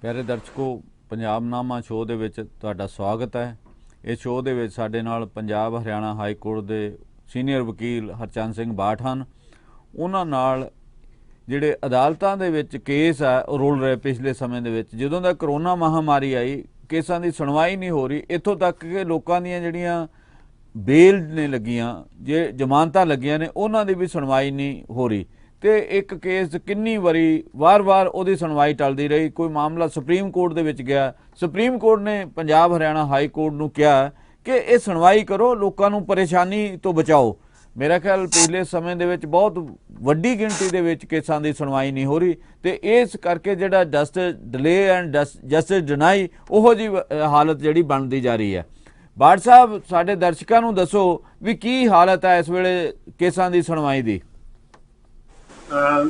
प्यारे दर्शकों, पंजाबनामा शो ਦੇ ਵਿੱਚ ਤੁਹਾਡਾ ਸਵਾਗਤ ਹੈ। ਇਸ ਸ਼ੋਅ ਦੇ ਵਿੱਚ ਸਾਡੇ ਨਾਲ ਪੰਜਾਬ ਹਰਿਆਣਾ ਹਾਈ ਕੋਰਟ ਦੇ ਸੀਨੀਅਰ ਵਕੀਲ ਹਰਚੰਦ ਸਿੰਘ ਬਾਠ ਹਨ। ਉਹਨਾਂ ਨਾਲ ਜਿਹੜੇ ਅਦਾਲਤਾਂ ਦੇ ਵਿੱਚ ਕੇਸ ਆ ਉਹ ਰੁਲ ਰਹੇ ਪਿਛਲੇ ਸਮੇਂ ਦੇ ਵਿੱਚ। ਜਦੋਂ ਦਾ ਕਰੋਨਾ ਮਹਾਮਾਰੀ ਆਈ, ਕੇਸਾਂ ਦੀ ਸੁਣਵਾਈ ਨਹੀਂ ਹੋ ਰਹੀ, ਇੱਥੋਂ ਤੱਕ ਕਿ ਲੋਕਾਂ ਦੀਆਂ ਜਿਹੜੀਆਂ ਬੇਲ ਨੇ ਲੱਗੀਆਂ, ਜੇ ਜ਼ਮਾਨਤਾਂ ਲੱਗੀਆਂ ਨੇ, ਉਹਨਾਂ ਦੀ ਵੀ ਸੁਣਵਾਈ ਨਹੀਂ ਹੋ ਰਹੀ। ਤੇ ਇੱਕ ਕੇਸ ਕਿੰਨੀ ਵਾਰੀ ਵਾਰ-ਵਾਰ ਉਹਦੀ ਸੁਣਵਾਈ ਟਲਦੀ ਰਹੀ। ਕੋਈ ਮਾਮਲਾ ਸੁਪਰੀਮ ਕੋਰਟ ਦੇ ਵਿੱਚ ਗਿਆ, ਸੁਪਰੀਮ ਕੋਰਟ ਨੇ ਪੰਜਾਬ ਹਰਿਆਣਾ ਹਾਈ ਕੋਰਟ ਨੂੰ ਕਿਹਾ ਕਿ ਇਹ ਸੁਣਵਾਈ ਕਰੋ, ਲੋਕਾਂ ਨੂੰ ਪਰੇਸ਼ਾਨੀ ਤੋਂ ਬਚਾਓ। ਮੇਰਾ ਖਿਆਲ ਪਿਛਲੇ ਸਮੇਂ ਦੇ ਵਿੱਚ ਬਹੁਤ ਵੱਡੀ ਗਿਣਤੀ ਦੇ ਵਿੱਚ ਕੇਸਾਂ ਦੀ ਸੁਣਵਾਈ ਨਹੀਂ ਹੋ ਰਹੀ ਤੇ ਇਸ ਕਰਕੇ ਜਿਹੜਾ justice delay and justice deny ਉਹੋ ਜਿਹੀ ਹਾਲਤ ਜਿਹੜੀ ਬਣਦੀ ਜਾ ਰਹੀ ਹੈ। ਬਾਠ ਸਾਹਿਬ, ਸਾਡੇ ਦਰਸ਼ਕਾਂ ਨੂੰ ਦੱਸੋ ਵੀ ਕੀ ਹਾਲਤ ਹੈ ਇਸ ਵੇਲੇ ਕੇਸਾਂ ਦੀ ਸੁਣਵਾਈ ਦੀ।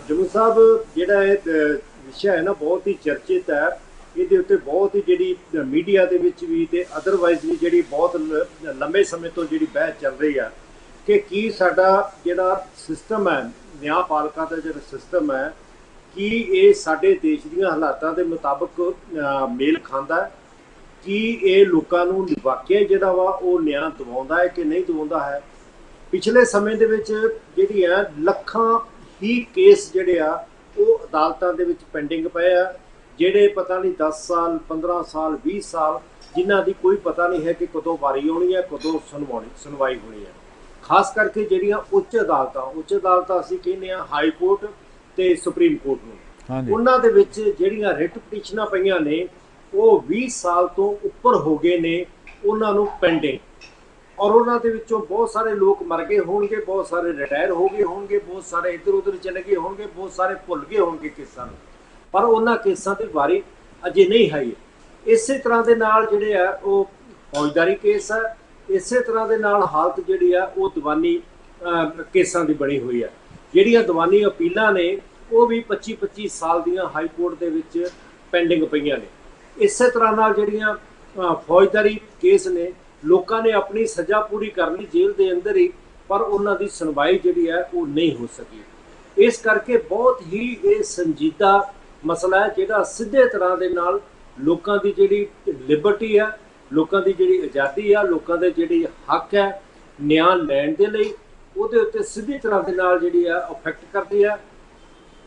ਜਮੂ ਸਾਹਿਬ, ਜਿਹੜਾ ਇਹ ਵਿਸ਼ਾ ਹੈ ਨਾ ਬਹੁਤ ਹੀ ਚਰਚਿਤ ਹੈ। ਇਹਦੇ ਉੱਤੇ ਬਹੁਤ ਹੀ ਜਿਹੜੀ ਮੀਡੀਆ ਦੇ ਵਿੱਚ ਵੀ ਤੇ ਅਦਰਵਾਈਜ਼ ਵੀ ਜਿਹੜੀ ਬਹੁਤ ਲੰਬੇ ਸਮੇਂ ਤੋਂ ਜਿਹੜੀ ਬਹਿਸ ਚੱਲ ਰਹੀ ਆ ਕਿ ਕੀ ਸਾਡਾ ਜਿਹੜਾ ਸਿਸਟਮ ਹੈ, ਨਿਆਂਪਾਲਿਕਾ ਦਾ ਜਿਹੜਾ ਸਿਸਟਮ ਹੈ, ਕੀ ਇਹ ਸਾਡੇ ਦੇਸ਼ ਦੀਆਂ ਹਾਲਾਤਾਂ ਦੇ ਮੁਤਾਬਕ ਮੇਲ ਖਾਂਦਾ ਹੈ? ਕੀ ਇਹ ਲੋਕਾਂ ਨੂੰ ਵਾਕਿਆ ਜਿਹੜਾ ਵਾ ਉਹ ਨਿਆਂ ਦਿਵਾਉਂਦਾ ਹੈ ਕਿ ਨਹੀਂ ਦਿਵਾਉਂਦਾ ਹੈ? ਪਿਛਲੇ ਸਮੇਂ ਦੇ ਵਿੱਚ ਜਿਹੜੀ ਹੈ ਲੱਖਾਂ ਹੀ ਕੇਸ ਜਿਹੜੇ ਆ ਉਹ ਅਦਾਲਤਾਂ ਦੇ ਵਿੱਚ ਪੈਂਡਿੰਗ ਪਏ ਆ, ਜਿਹੜੇ ਪਤਾ ਨਹੀਂ 10 ਸਾਲ 15 ਸਾਲ 20 ਸਾਲ ਜਿਨ੍ਹਾਂ ਦੀ ਕੋਈ ਪਤਾ ਨਹੀਂ ਹੈ ਕਿ ਕਦੋਂ ਵਾਰੀ ਆਉਣੀ ਹੈ, ਕਦੋਂ ਸੁਣਵਾਈ ਹੋਣੀ ਹੈ। ਖਾਸ ਕਰਕੇ ਜਿਹੜੀਆਂ ਉੱਚ ਅਦਾਲਤਾਂ ਅਸੀਂ ਕਹਿੰਦੇ ਆ ਹਾਈ ਕੋਰਟ ਤੇ ਸੁਪਰੀਮ ਕੋਰਟ ਨੂੰ, ਉਹਨਾਂ ਦੇ ਵਿੱਚ ਜਿਹੜੀਆਂ ਰਿਟ ਪਟੀਸ਼ਨਾਂ ਪਈਆਂ ਨੇ ਉਹ 20 ਸਾਲ ਤੋਂ ਉੱਪਰ ਹੋ ਗਏ ਨੇ ਉਹਨਾਂ ਨੂੰ ਪੈਂਡਿੰਗ। ਔਰ ਉਹਨਾਂ ਦੇ ਵਿੱਚੋਂ ਬਹੁਤ ਸਾਰੇ ਲੋਕ ਮਰ ਗਏ ਹੋਣਗੇ, ਬਹੁਤ ਸਾਰੇ ਰਿਟਾਇਰ ਹੋ ਗਏ ਹੋਣਗੇ, ਬਹੁਤ ਸਾਰੇ ਇੱਧਰ ਉੱਧਰ ਚਲੇ ਗਏ ਹੋਣਗੇ, ਬਹੁਤ ਸਾਰੇ ਭੁੱਲ ਗਏ ਹੋਣਗੇ ਕੇਸਾਂ ਨੂੰ, ਪਰ ਉਹਨਾਂ ਕੇਸਾਂ ਦੀ ਵਾਰੀ ਅਜੇ ਨਹੀਂ ਆਈ। ਇਸੇ ਤਰ੍ਹਾਂ ਦੇ ਨਾਲ ਜਿਹੜੇ ਆ ਉਹ ਫੌਜਦਾਰੀ ਕੇਸ ਆ, ਇਸੇ ਤਰ੍ਹਾਂ ਦੇ ਨਾਲ ਹਾਲਤ ਜਿਹੜੀ ਆ ਉਹ ਦੀਵਾਨੀ ਕੇਸਾਂ ਦੀ ਬਣੀ ਹੋਈ ਆ। ਜਿਹੜੀਆਂ ਦੀਵਾਨੀ ਅਪੀਲਾਂ ਨੇ ਉਹ ਵੀ 25-25 ਸਾਲ ਦੀਆਂ ਹਾਈ ਕੋਰਟ ਦੇ ਵਿੱਚ ਪੈਂਡਿੰਗ ਪਈਆਂ ਨੇ। ਇਸੇ ਤਰ੍ਹਾਂ ਨਾਲ ਜਿਹੜੀਆਂ ਫੌਜਦਾਰੀ ਕੇਸ ਨੇ, ਲੋਕਾਂ ਨੇ ਆਪਣੀ ਸਜ਼ਾ ਪੂਰੀ ਕਰ ਲਈ ਜੇਲ੍ਹ ਦੇ ਅੰਦਰ ਹੀ, ਪਰ ਉਹਨਾਂ ਦੀ ਸੁਣਵਾਈ ਜਿਹੜੀ ਹੈ ਉਹ ਨਹੀਂ ਹੋ ਸਕੀ। ਇਸ ਕਰਕੇ ਬਹੁਤ ਹੀ ਇਹ ਸੰਜੀਦਾ ਮਸਲਾ ਹੈ ਜਿਹੜਾ ਸਿੱਧੇ ਤਰ੍ਹਾਂ ਦੇ ਨਾਲ ਲੋਕਾਂ ਦੀ ਜਿਹੜੀ ਲਿਬਰਟੀ ਹੈ, ਲੋਕਾਂ ਦੀ ਜਿਹੜੀ ਆਜ਼ਾਦੀ ਆ, ਲੋਕਾਂ ਦੇ ਜਿਹੜੀ ਹੱਕ ਹੈ ਨਿਆਂ ਲੈਣ ਦੇ ਲਈ, ਉਹਦੇ ਉੱਤੇ ਸਿੱਧੀ ਤਰ੍ਹਾਂ ਦੇ ਨਾਲ ਜਿਹੜੀ ਆ ਅਫੈਕਟ ਕਰਦੀ ਹੈ।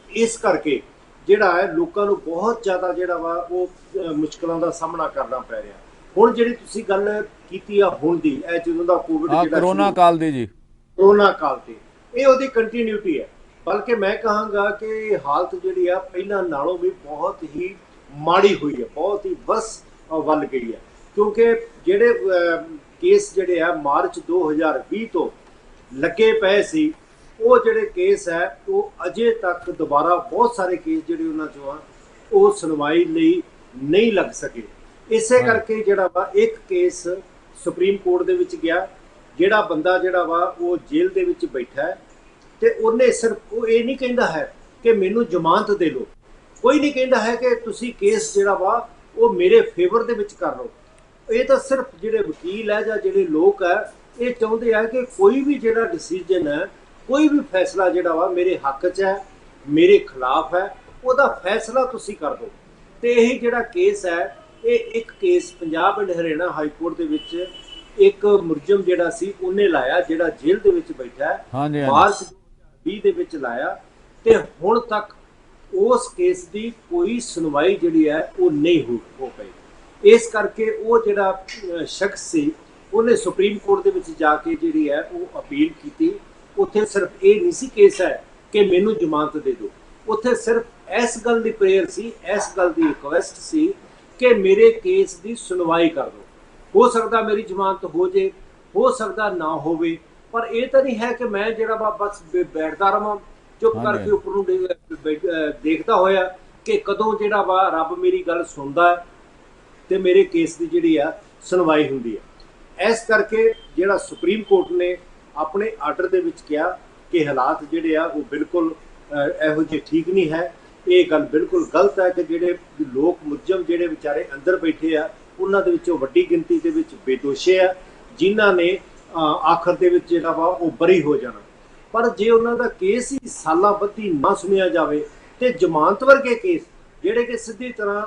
ਇਸ ਕਰਕੇ ਜਿਹੜਾ ਹੈ ਲੋਕਾਂ ਨੂੰ ਬਹੁਤ ਜ਼ਿਆਦਾ ਜਿਹੜਾ ਵਾ ਉਹ ਮੁਸ਼ਕਲਾਂ ਦਾ ਸਾਹਮਣਾ ਕਰਨਾ ਪੈ ਰਿਹਾ। ਹੁਣ ਜਿਹੜੀ ਤੁਸੀਂ ਗੱਲ ਕੀਤੀ ਆ ਹੁਣ ਦੀ, ਇਹ ਜਦੋਂ ਦਾ ਕੋਵਿਡ ਜਿਹੜਾ ਕਰੋਨਾ ਕਾਲ ਦੀ ਜੀ, ਕਰੋਨਾ ਕਾਲ ਤੇ ਇਹ ਉਹਦੀ ਕੰਟੀਨਿਊਟੀ ਹੈ। ਬਲਕਿ ਮੈਂ ਕਹਾਂਗਾ ਕਿ ਹਾਲਤ ਜਿਹੜੀ ਆ ਪਹਿਲਾਂ ਨਾਲੋਂ ਵੀ ਬਹੁਤ ਹੀ ਮਾੜੀ ਹੋਈ ਹੈ, ਬਹੁਤ ਹੀ ਵਸ ਵੱਲ ਗਈ ਹੈ। ਕਿਉਂਕਿ ਜਿਹੜੇ ਕੇਸ ਜਿਹੜੇ ਆ ਮਾਰਚ 2020 ਤੋਂ ਲੱਗੇ ਪਏ ਸੀ, ਉਹ ਜਿਹੜੇ ਕੇਸ ਹੈ ਉਹ ਅਜੇ ਤੱਕ ਦੁਬਾਰਾ ਬਹੁਤ ਸਾਰੇ ਕੇਸ ਜਿਹੜੇ ਉਹਨਾਂ ਚੋਂ ਆ ਉਹ ਸੁਣਵਾਈ ਲਈ ਨਹੀਂ ਲੱਗ ਸਕੇ। ਇਸੇ ਕਰਕੇ ਜਿਹੜਾ ਵਾ ਇੱਕ ਕੇਸ ਸੁਪਰੀਮ ਕੋਰਟ ਦੇ ਵਿੱਚ ਗਿਆ, ਜਿਹੜਾ ਬੰਦਾ ਜਿਹੜਾ ਵਾ ਉਹ ਜੇਲ੍ਹ ਦੇ ਵਿੱਚ ਬੈਠਾ ਹੈ ਤੇ ਉਹਨੇ ਸਿਰਫ ਉਹ ਇਹ ਨਹੀਂ ਕਹਿੰਦਾ ਹੈ ਕਿ ਮੈਨੂੰ ਜ਼ਮਾਨਤ ਦੇ ਲਓ, ਕੋਈ ਨਹੀਂ ਕਹਿੰਦਾ ਹੈ ਕਿ ਤੁਸੀਂ ਕੇਸ ਜਿਹੜਾ ਵਾ ਉਹ ਮੇਰੇ ਫੇਵਰ ਦੇ ਵਿੱਚ ਕਰ ਲਓ। ਇਹ ਤਾਂ ਸਿਰਫ ਜਿਹੜੇ ਵਕੀਲ ਹੈ ਜਾਂ ਜਿਹੜੇ ਲੋਕ ਹੈ ਇਹ ਚਾਹੁੰਦੇ ਆ ਕਿ ਕੋਈ ਵੀ ਜਿਹੜਾ ਡਿਸੀਜਨ ਹੈ, ਕੋਈ ਵੀ ਫੈਸਲਾ ਜਿਹੜਾ ਵਾ ਮੇਰੇ ਹੱਕ 'ਚ ਹੈ, ਮੇਰੇ ਖਿਲਾਫ ਹੈ, ਉਹਦਾ ਫੈਸਲਾ ਤੁਸੀਂ ਕਰ ਦਿਓ। ਤੇ ਇਹ ਜਿਹੜਾ ਕੇਸ ਹੈ, ਇਹ ਇੱਕ case Punjab and Haryana high court ਦੇ ਵਿੱਚ ਇੱਕ ਮੁਲਜ਼ਮ ਜਿਹੜਾ ਸੀ ਉਹਨੇ ਲਾਇਆ, ਜਿਹੜਾ ਜੇਲ੍ਹ ਦੇ ਵਿੱਚ ਬੈਠਾ ਹੈ, ਮਾਰਚ 2020 ਦੇ ਵਿੱਚ ਲਾਇਆ ਤੇ ਹੁਣ ਤੱਕ ਉਸ ਕੇਸ ਦੀ ਕੋਈ ਸੁਣਵਾਈ ਜਿਹੜੀ ਹੈ ਉਹ ਨਹੀਂ ਹੋ ਪਈ। ਇਸ ਕਰਕੇ ਉਹ ਜਿਹੜਾ ਸ਼ਖਸ ਸੀ ਉਹਨੇ ਸੁਪਰੀਮ ਕੋਰਟ ਦੇ ਵਿੱਚ ਜਾ ਕੇ ਜਿਹੜੀ ਹੈ ਉਹ ਅਪੀਲ ਕੀਤੀ। ਉੱਥੇ ਸਿਰਫ ਇਹ ਨਹੀਂ ਸੀ ਕੇਸ ਹੈ ਕਿ ਮੈਨੂੰ ਜ਼ਮਾਨਤ ਦੇ ਦਿਓ, ਉੱਥੇ ਸਿਰਫ ਇਸ ਗੱਲ ਦੀ ਪ੍ਰੇਅਰ ਸੀ, ਇਸ ਗੱਲ ਦੀ ਰਿਕੁਐਸਟ ਸੀ ਕਿ ਮੇਰੇ ਕੇਸ ਦੀ ਸੁਣਵਾਈ ਕਰ ਦਿਓ। ਹੋ ਸਕਦਾ ਮੇਰੀ ਜ਼ਮਾਨਤ ਹੋ ਜੇ, ਹੋ ਸਕਦਾ ਨਾ ਹੋਵੇ, ਪਰ ਇਹ ਤਾਂ ਨਹੀਂ ਹੈ ਕਿ ਮੈਂ ਜਿਹੜਾ ਵਾ ਬਸ ਬੈਠਦਾ ਰਵਾਂ ਚੁੱਪ ਕਰਕੇ ਉੱਪਰ ਨੂੰ ਦੇਖਦਾ ਹੋਇਆ ਕਿ ਕਦੋਂ ਜਿਹੜਾ ਵਾ ਰੱਬ ਮੇਰੀ ਗੱਲ ਸੁਣਦਾ ਹੈ ਤੇ ਮੇਰੇ ਕੇਸ ਦੀ ਜਿਹੜੀ ਆ ਸੁਣਵਾਈ ਹੁੰਦੀ ਹੈ। ਇਸ ਕਰਕੇ ਜਿਹੜਾ ਸੁਪਰੀਮ ਕੋਰਟ ਨੇ ਆਪਣੇ ਆਰਡਰ ਦੇ ਵਿੱਚ ਕਿਹਾ ਕਿ ਹਾਲਾਤ ਜਿਹੜੇ ਆ ਉਹ ਬਿਲਕੁਲ ਇਹੋ ਜਿਹੇ ਠੀਕ ਨਹੀਂ ਹੈ। ਇਹ ਗੱਲ ਬਿਲਕੁਲ ਗਲਤ ਹੈ ਕਿ ਜਿਹੜੇ ਲੋਕ ਮੁਲਜ਼ਮ ਜਿਹੜੇ ਵਿਚਾਰੇ ਅੰਦਰ ਬੈਠੇ ਆ ਉਹਨਾਂ ਦੇ ਵਿੱਚੋਂ ਵੱਡੀ ਗਿਣਤੀ ਦੇ ਵਿੱਚ ਬੇਦੋਸ਼ੇ ਆ, ਜਿਨ੍ਹਾਂ ਨੇ ਆਖਰ ਦੇ ਵਿੱਚ ਜਿਹੜਾ ਵਾ ਉਹ ਬਰੀ ਹੋ ਜਾਣਾ। ਪਰ ਜੇ ਉਹਨਾਂ ਦਾ ਕੇਸ ਹੀ ਸਾਲਾਂ ਬੱਧੀ ਨਾ ਸੁਣਿਆ ਜਾਵੇ ਤੇ ਜ਼ਮਾਨਤ ਵਰਗੇ ਕੇਸ ਜਿਹੜੇ ਕਿ ਸਿੱਧੀ ਤਰ੍ਹਾਂ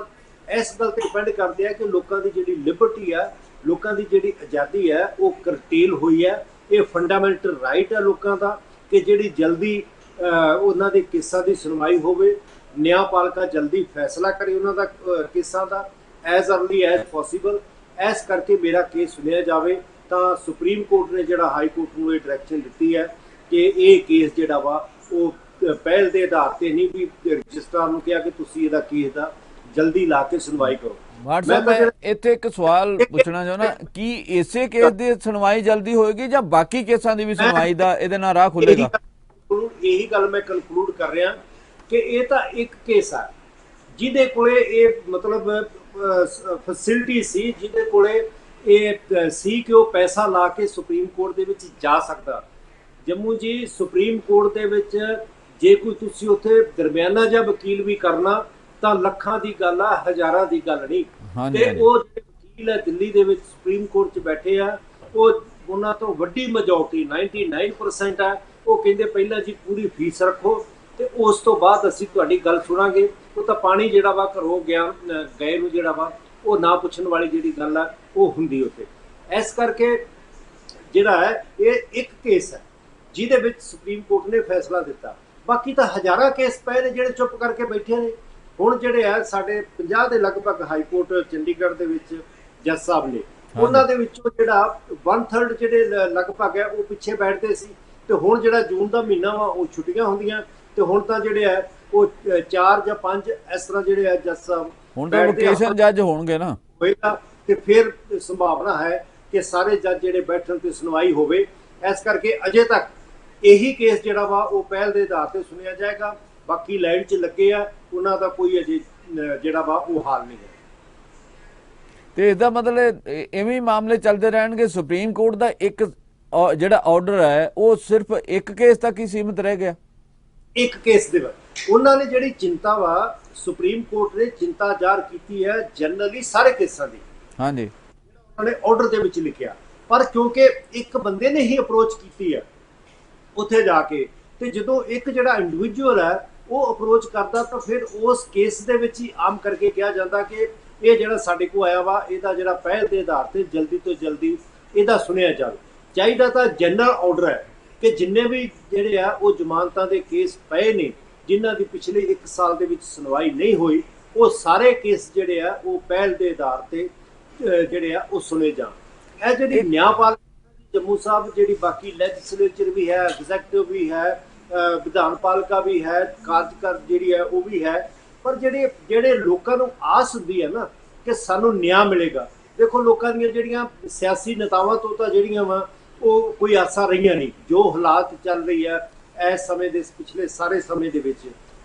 ਇਸ ਗੱਲ ਤੇ ਡਿਪੈਂਡ ਕਰਦੇ ਆ ਕਿ ਲੋਕਾਂ ਦੀ ਜਿਹੜੀ ਲਿਬਰਟੀ ਆ, ਲੋਕਾਂ ਦੀ ਜਿਹੜੀ ਆਜ਼ਾਦੀ ਹੈ ਉਹ ਕਰਟੇਲ ਹੋਈ ਹੈ। ਇਹ ਫੰਡਾਮੈਂਟਲ ਰਾਈਟ ਹੈ ਲੋਕਾਂ ਦਾ ਕਿ ਜਿਹੜੀ ਜਲਦੀ ਉਹਨਾਂ ਦੇ ਕੇਸਾਂ ਦੀ ਸੁਣਵਾਈ ਹੋਵੇ, ਨਿਆਂਪਾਲਿਕਾ ਜਲਦੀ ਫੈਸਲਾ ਕਰੇ ਉਹਨਾਂ ਦਾ ਕੇਸਾਂ ਦਾ ਐਜ਼ ਅਰਲੀ ਐਜ਼ ਪੋਸੀਬਲ। ਇਸ ਕਰਕੇ ਮੇਰਾ ਕੇਸ ਸੁਣਿਆ ਜਾਵੇ ਤਾਂ ਸੁਪਰੀਮ ਕੋਰਟ ਨੇ ਜਿਹੜਾ ਹਾਈ ਕੋਰਟ ਨੂੰ ਇਹ ਡਾਇਰੈਕਸ਼ਨ ਦਿੱਤੀ ਹੈ ਕਿ ਇਹ ਕੇਸ ਜਿਹੜਾ ਵਾ ਉਹ ਪਹਿਲ ਦੇ ਆਧਾਰ ਤੇ ਨਹੀਂ ਵੀ ਰਜਿਸਟਰਾਰ ਨੂੰ ਕਿਹਾ ਕਿ ਤੁਸੀਂ ਇਹਦਾ ਕੇਸ ਦਾ ਜਲਦੀ ਲਾ ਕੇ ਸੁਣਵਾਈ ਕਰੋ। WhatsApp ਮੈਂ ਇੱਥੇ ਇੱਕ ਸਵਾਲ ਪੁੱਛਣਾ ਚਾਹੁੰਦਾ, ਕੀ ਇਸੇ ਕੇਸ ਦੀ ਸੁਣਵਾਈ ਜਲਦੀ ਹੋਏਗੀ ਜਾਂ ਬਾਕੀ ਕੇਸਾਂ ਦੀ ਵੀ ਸੁਣਵਾਈ ਦਾ ਇਹਦੇ ਨਾਲ ਰਾਹ ਖੁੱਲੇਗਾ? ਇਹੀ ਗੱਲ ਮੈਂ ਕਨਕਲੂਡ ਕਰ ਰਿਹਾ ਕਿ ਇਹ ਤਾਂ ਇੱਕ ਕੇਸ ਆ ਜਿਹਦੇ ਕੋਲੇ ਇਹ ਮਤਲਬ ਫੈਸਿਲਿਟੀ ਸੀ, ਜਿਹਦੇ ਕੋਲੇ ਇਹ ਸੀ ਕਿ ਉਹ ਪੈਸਾ ਲਾ ਕੇ ਸੁਪਰੀਮ ਕੋਰਟ ਦੇ ਵਿੱਚ ਜਾ ਸਕਦਾ। ਜੰਮੂ ਜੀ ਸੁਪਰੀਮ ਕੋਰਟ ਦੇ ਵਿੱਚ ਜੇ ਕੋਈ ਤੁਸੀਂ ਉੱਥੇ ਦਰਮਿਆਨਾ ਜਿਹਾ ਵਕੀਲ ਵੀ ਕਰਨਾ ਤਾਂ ਲੱਖਾਂ ਦੀ ਗੱਲ ਆ, ਹਜ਼ਾਰਾਂ ਦੀ ਗੱਲ ਨਹੀਂ। ਤੇ ਉਹ ਜਿਹੜੇ ਵਕੀਲ ਹੈ ਦਿੱਲੀ ਦੇ ਵਿੱਚ ਸੁਪਰੀਮ ਕੋਰਟ 'ਚ ਬੈਠੇ ਆ, ਉਹ ਉਹਨਾਂ ਤੋਂ ਵੱਡੀ ਮੈਜੋਰਟੀ 99% ਆ, ਉਹ ਕਹਿੰਦੇ ਪਹਿਲਾਂ ਜੀ ਪੂਰੀ ਫੀਸ ਰੱਖੋ ਤੇ ਉਸ ਤੋਂ ਬਾਅਦ ਅਸੀਂ ਤੁਹਾਡੀ ਗੱਲ ਸੁਣਾਂਗੇ। ਉਹ ਤਾਂ ਪਾਣੀ ਜਿਹੜਾ ਵਾ ਘਰੋਂ ਗਏ ਨੂੰ ਜਿਹੜਾ ਵਾ ਉਹ ਨਾ ਪੁੱਛਣ ਵਾਲੀ ਜਿਹੜੀ ਗੱਲ ਆ ਉਹ ਹੁੰਦੀ ਉੱਥੇ। ਇਸ ਕਰਕੇ ਜਿਹੜਾ ਹੈ ਇਹ ਇੱਕ ਕੇਸ ਹੈ ਜਿਹਦੇ ਵਿੱਚ ਸੁਪਰੀਮ ਕੋਰਟ ਨੇ ਫੈਸਲਾ ਦਿੱਤਾ। ਬਾਕੀ ਤਾਂ ਹਜ਼ਾਰਾਂ ਕੇਸ ਪਏ ਨੇ ਜਿਹੜੇ ਚੁੱਪ ਕਰਕੇ ਬੈਠੇ ਨੇ। ਹੁਣ ਜਿਹੜੇ ਆ ਸਾਡੇ 50 ਦੇ ਲਗਭਗ ਹਾਈ ਕੋਰਟ ਚੰਡੀਗੜ੍ਹ ਦੇ ਵਿੱਚ ਜੱਜ ਸਾਹਿਬ ਨੇ, ਉਹਨਾਂ ਦੇ ਵਿੱਚੋਂ ਜਿਹੜਾ 1/3 ਜਿਹੜੇ ਲਗਭਗ ਹੈ ਉਹ ਪਿੱਛੇ ਬੈਠਦੇ ਸੀ ਤੇ ਹੁਣ ਜਿਹੜਾ ਜੂਨ ਦਾ ਮਹੀਨਾ ਵਾ ਉਹ ਛੁੱਟੀਆਂ ਹੁੰਦੀਆਂ ਤੇ ਹੁਣ ਤਾਂ ਜਿਹੜੇ ਆ ਉਹ 4 ਜਾਂ 5 ਇਸ ਤਰ੍ਹਾਂ ਜਿਹੜੇ ਆ ਜੱਜ ਸਾਹਿਬ ਹੁਣ ਤਾਂ ਵੋਕੇਸ਼ਨ ਜੱਜ ਹੋਣਗੇ ਨਾ ਹੋਏਗਾ ਤੇ ਫਿਰ ਸੰਭਾਵਨਾ ਹੈ ਕਿ ਸਾਰੇ ਜੱਜ ਜਿਹੜੇ ਬੈਠਣ ਤੇ ਸੁਣਵਾਈ ਹੋਵੇ। ਇਸ ਕਰਕੇ ਅਜੇ ਤੱਕ ਇਹੀ ਕੇਸ ਜਿਹੜਾ ਵਾ ਉਹ ਪਹਿਲ ਦੇ ਆਧਾਰ ਤੇ ਸੁਣਿਆ ਜਾਏਗਾ। ਬਾਕੀ ਲਾਈਨ 'ਚ ਲੱਗੇ ਆ, ਉਹਨਾਂ ਦਾ ਕੋਈ ਅਜੇ ਜਿਹੜਾ ਵਾ ਉਹ ਹਾਲ ਨਹੀਂ ਹੈ। ਤੇ ਇਹਦਾ ਮਤਲਬ ਇਵੇਂ ਮਾਮਲੇ ਚੱਲਦੇ ਰਹਿਣਗੇ? ਸੁਪਰੀਮ ਕੋਰਟ ਦਾ ਇੱਕ ਜਿਹੜਾ ਆਰਡਰ ਹੈ ਉਹ ਸਿਰਫ ਇੱਕ ਕੇਸ ਤੱਕ ਹੀ ਸੀਮਿਤ ਰਹਿ ਗਿਆ? ਇੱਕ ਕੇਸ ਦੇ ਵਿੱਚ ਉਹਨਾਂ ਨੇ ਜਿਹੜੀ ਚਿੰਤਾ ਵਾ ਸੁਪਰੀਮ ਕੋਰਟ ਨੇ ਚਿੰਤਾ ਜ਼ਾਹਰ ਕੀਤੀ ਹੈ ਜਨਰਲੀ ਸਾਰੇ ਕੇਸਾਂ ਦੀ। ਹਾਂਜੀ, ਉਹਨਾਂ ਨੇ ਆਰਡਰ ਦੇ ਵਿੱਚ ਲਿਖਿਆ, ਪਰ ਕਿਉਂਕਿ ਇੱਕ ਬੰਦੇ ਨੇ ਹੀ ਅਪਰੋਚ ਕੀਤੀ ਹੈ ਉੱਥੇ ਜਾ ਕੇ, ਤੇ ਜਦੋਂ ਇੱਕ ਜਿਹੜਾ ਇੰਡੀਵਿਜੂਅਲ ਹੈ ਉਹ ਅਪਰੋਚ ਕਰਦਾ ਤਾਂ ਫਿਰ ਉਸ ਕੇਸ ਦੇ ਵਿੱਚ ਹੀ ਆਮ ਕਰਕੇ ਕਿਹਾ ਜਾਂਦਾ ਕਿ ਇਹ ਜਿਹੜਾ ਸਾਡੇ ਕੋਲ ਆਇਆ ਵਾ ਇਹਦਾ ਜਿਹੜਾ ਪਹਿਲ ਦੇ ਆਧਾਰ ਤੇ ਜਲਦੀ ਤੋਂ ਜਲਦੀ ਇਹਦਾ ਸੁਣਿਆ ਜਾਵੇ। ਚਾਹੀਦਾ ਤਾਂ ਜਨਰਲ ਆਰਡਰ ਹੈ ਕਿ ਜਿੰਨੇ ਵੀ ਜਿਹੜੇ ਆ ਉਹ ਜ਼ਮਾਨਤਾਂ ਦੇ ਕੇਸ ਪਏ ਨੇ ਜਿਨ੍ਹਾਂ ਦੀ ਪਿਛਲੇ 1 ਸਾਲ ਦੇ ਵਿੱਚ ਸੁਣਵਾਈ ਨਹੀਂ ਹੋਈ, ਉਹ ਸਾਰੇ ਕੇਸ ਜਿਹੜੇ ਆ ਉਹ ਪਹਿਲ ਦੇ ਆਧਾਰ ਤੇ ਜਿਹੜੇ ਆ ਉਹ ਸੁਣੇ ਜਾਣ। ਇਹ ਜਿਹੜੀ ਨਿਆਂਪਾਲਿਕਾ ਜੰਮੂ ਸਾਹਿਬ ਜਿਹੜੀ ਬਾਕੀ ਲੈਜਿਸਲੇਚਰ ਵੀ ਹੈ, ਐਗਜ਼ੈਕਟਿਵ ਵੀ ਹੈ, ਵਿਧਾਨ ਪਾਲਿਕਾ ਵੀ ਹੈ, ਕਾਰਜਕਾਰ ਜਿਹੜੀ ਹੈ ਉਹ ਵੀ ਹੈ, ਪਰ ਜਿਹੜੇ ਲੋਕਾਂ ਨੂੰ ਆਸ ਹੁੰਦੀ ਹੈ ਨਾ ਕਿ ਸਾਨੂੰ ਨਿਆਂ ਮਿਲੇਗਾ। ਦੇਖੋ ਲੋਕਾਂ ਦੀਆਂ ਜਿਹੜੀਆਂ ਸਿਆਸੀ ਨੇਤਾਵਾਂ ਤੋਂ ਤਾਂ ਜਿਹੜੀਆਂ ਵਾ ਉਹ ਕੋਈ ਆਸਾਂ ਰਹੀਆਂ ਨਹੀਂ। ਜੋ ਹਾਲਾਤ ਚੱਲ ਰਹੀ ਹੈ ਇਸ ਸਮੇਂ ਦੇ ਪਿਛਲੇ ਸਾਰੇ ਸਮੇਂ ਦੇ ਵਿੱਚ,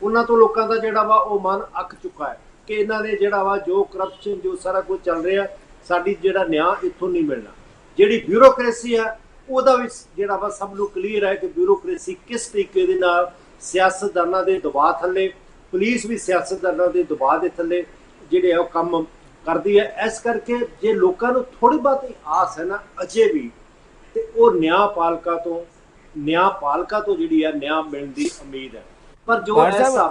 ਉਹਨਾਂ ਤੋਂ ਲੋਕਾਂ ਦਾ ਜਿਹੜਾ ਵਾ ਉਹ ਮਨ ਅੱਕ ਚੁੱਕਾ ਹੈ ਕਿ ਇਹਨਾਂ ਨੇ ਜਿਹੜਾ ਵਾ ਜੋ ਕਰਪਸ਼ਨ ਜੋ ਸਾਰਾ ਕੁਝ ਚੱਲ ਰਿਹਾ, ਸਾਡੀ ਜਿਹੜਾ ਨਿਆਂ ਇੱਥੋਂ ਨਹੀਂ ਮਿਲਣਾ। ਜਿਹੜੀ ਬਿਊਰੋਕ੍ਰੇਸੀ ਆ ਉਹਦਾ ਵੀ ਜਿਹੜਾ ਵਾ ਸਭ ਨੂੰ ਕਲੀਅਰ ਹੈ ਕਿ ਬਿਊਰੋਕ੍ਰੇਸੀ ਕਿਸ ਤਰੀਕੇ ਦੇ ਨਾਲ ਸਿਆਸਤਦਾਨਾਂ ਦੇ ਦਬਾਅ ਥੱਲੇ, ਪੁਲਿਸ ਵੀ ਸਿਆਸਤਦਾਨਾਂ ਦੇ ਦਬਾਅ ਦੇ ਥੱਲੇ ਜਿਹੜੇ ਆ ਉਹ ਕੰਮ ਕਰਦੀ ਹੈ। ਇਸ ਕਰਕੇ ਜੇ ਲੋਕਾਂ ਨੂੰ ਥੋੜੀ ਬਹੁਤੀ ਆਸ ਹੈ ਨਾ ਅਜੇ ਵੀ, ਤੇ ਉਹ ਨਿਆਂਪਾਲਿਕਾ ਤੋਂ ਜਿਹੜੀ ਆ ਨਿਆਂ ਮਿਲਣ ਦੀ ਉਮੀਦ ਹੈ। ਪਰ ਜੋ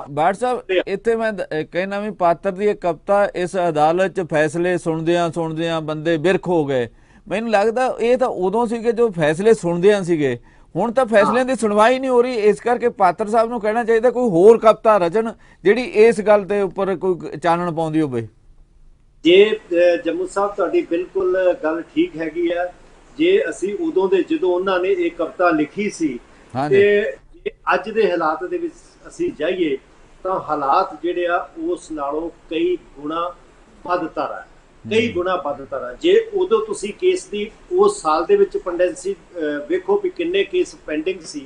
ਬਾਠ ਸਾਹਿਬ ਇੱਥੇ ਮੈਂ ਕਹਿਣਾ ਵੀ ਪਾਤਰ ਦੀ ਇੱਕ ਕਵਿਤਾ, ਇਸ ਅਦਾਲਤ 'ਚ ਫੈਸਲੇ ਸੁਣਦਿਆਂ ਬੰਦੇ ਬਿਰਖ ਹੋ ਗਏ। ਮੈਨੂੰ ਲੱਗਦਾ ਇਹ ਤਾਂ ਉਦੋਂ ਸੀਗੇ ਜੋ ਫੈਸਲੇ ਸੁਣਦਿਆਂ ਸੀਗੇ, ਹੁਣ ਤਾਂ ਫੈਸਲਿਆਂ ਦੀ ਸੁਣਵਾਈ ਨਹੀਂ ਹੋ ਰਹੀ। ਇਸ ਕਰਕੇ ਪਾਤਰ ਸਾਹਿਬ ਨੂੰ ਕਹਿਣਾ ਚਾਹੀਦਾ ਕੋਈ ਹੋਰ ਕਵਿਤਾ ਰਚਨ ਜਿਹੜੀ ਇਸ ਗੱਲ ਦੇ ਉੱਪਰ ਕੋਈ ਚਾਨਣ ਪਾਉਂਦੀ ਹੋਵੇ। ਜੇ ਜੰਮੂ ਸਾਹਿਬ ਤੁਹਾਡੀ ਬਿਲਕੁਲ ਗੱਲ ਠੀਕ ਹੈਗੀ ਆ। ਜੇ ਅਸੀਂ ਉਦੋਂ ਦੇ ਜਦੋਂ ਉਹਨਾਂ ਨੇ ਇਹ ਕਵਿਤਾ ਲਿਖੀ ਸੀ ਤੇ ਅੱਜ ਦੇ ਹਾਲਾਤ ਦੇ ਵਿੱਚ ਅਸੀਂ ਜਾਈਏ ਤਾਂ ਹਾਲਾਤ ਜਿਹੜੇ ਆ ਉਸ ਨਾਲੋਂ ਕਈ ਗੁਣਾ ਵੱਧਤਰ ਹੈ, ਕਈ ਗੁਣਾ ਵੱਧਤਰ ਹੈ। ਜੇ ਉਦੋਂ ਤੁਸੀਂ ਕੇਸ ਦੀ ਉਸ ਸਾਲ ਦੇ ਵਿੱਚ ਪੈਂਡੈਂਸੀ ਵੇਖੋ ਵੀ ਕਿੰਨੇ ਕੇਸ ਪੈਂਡਿੰਗ ਸੀ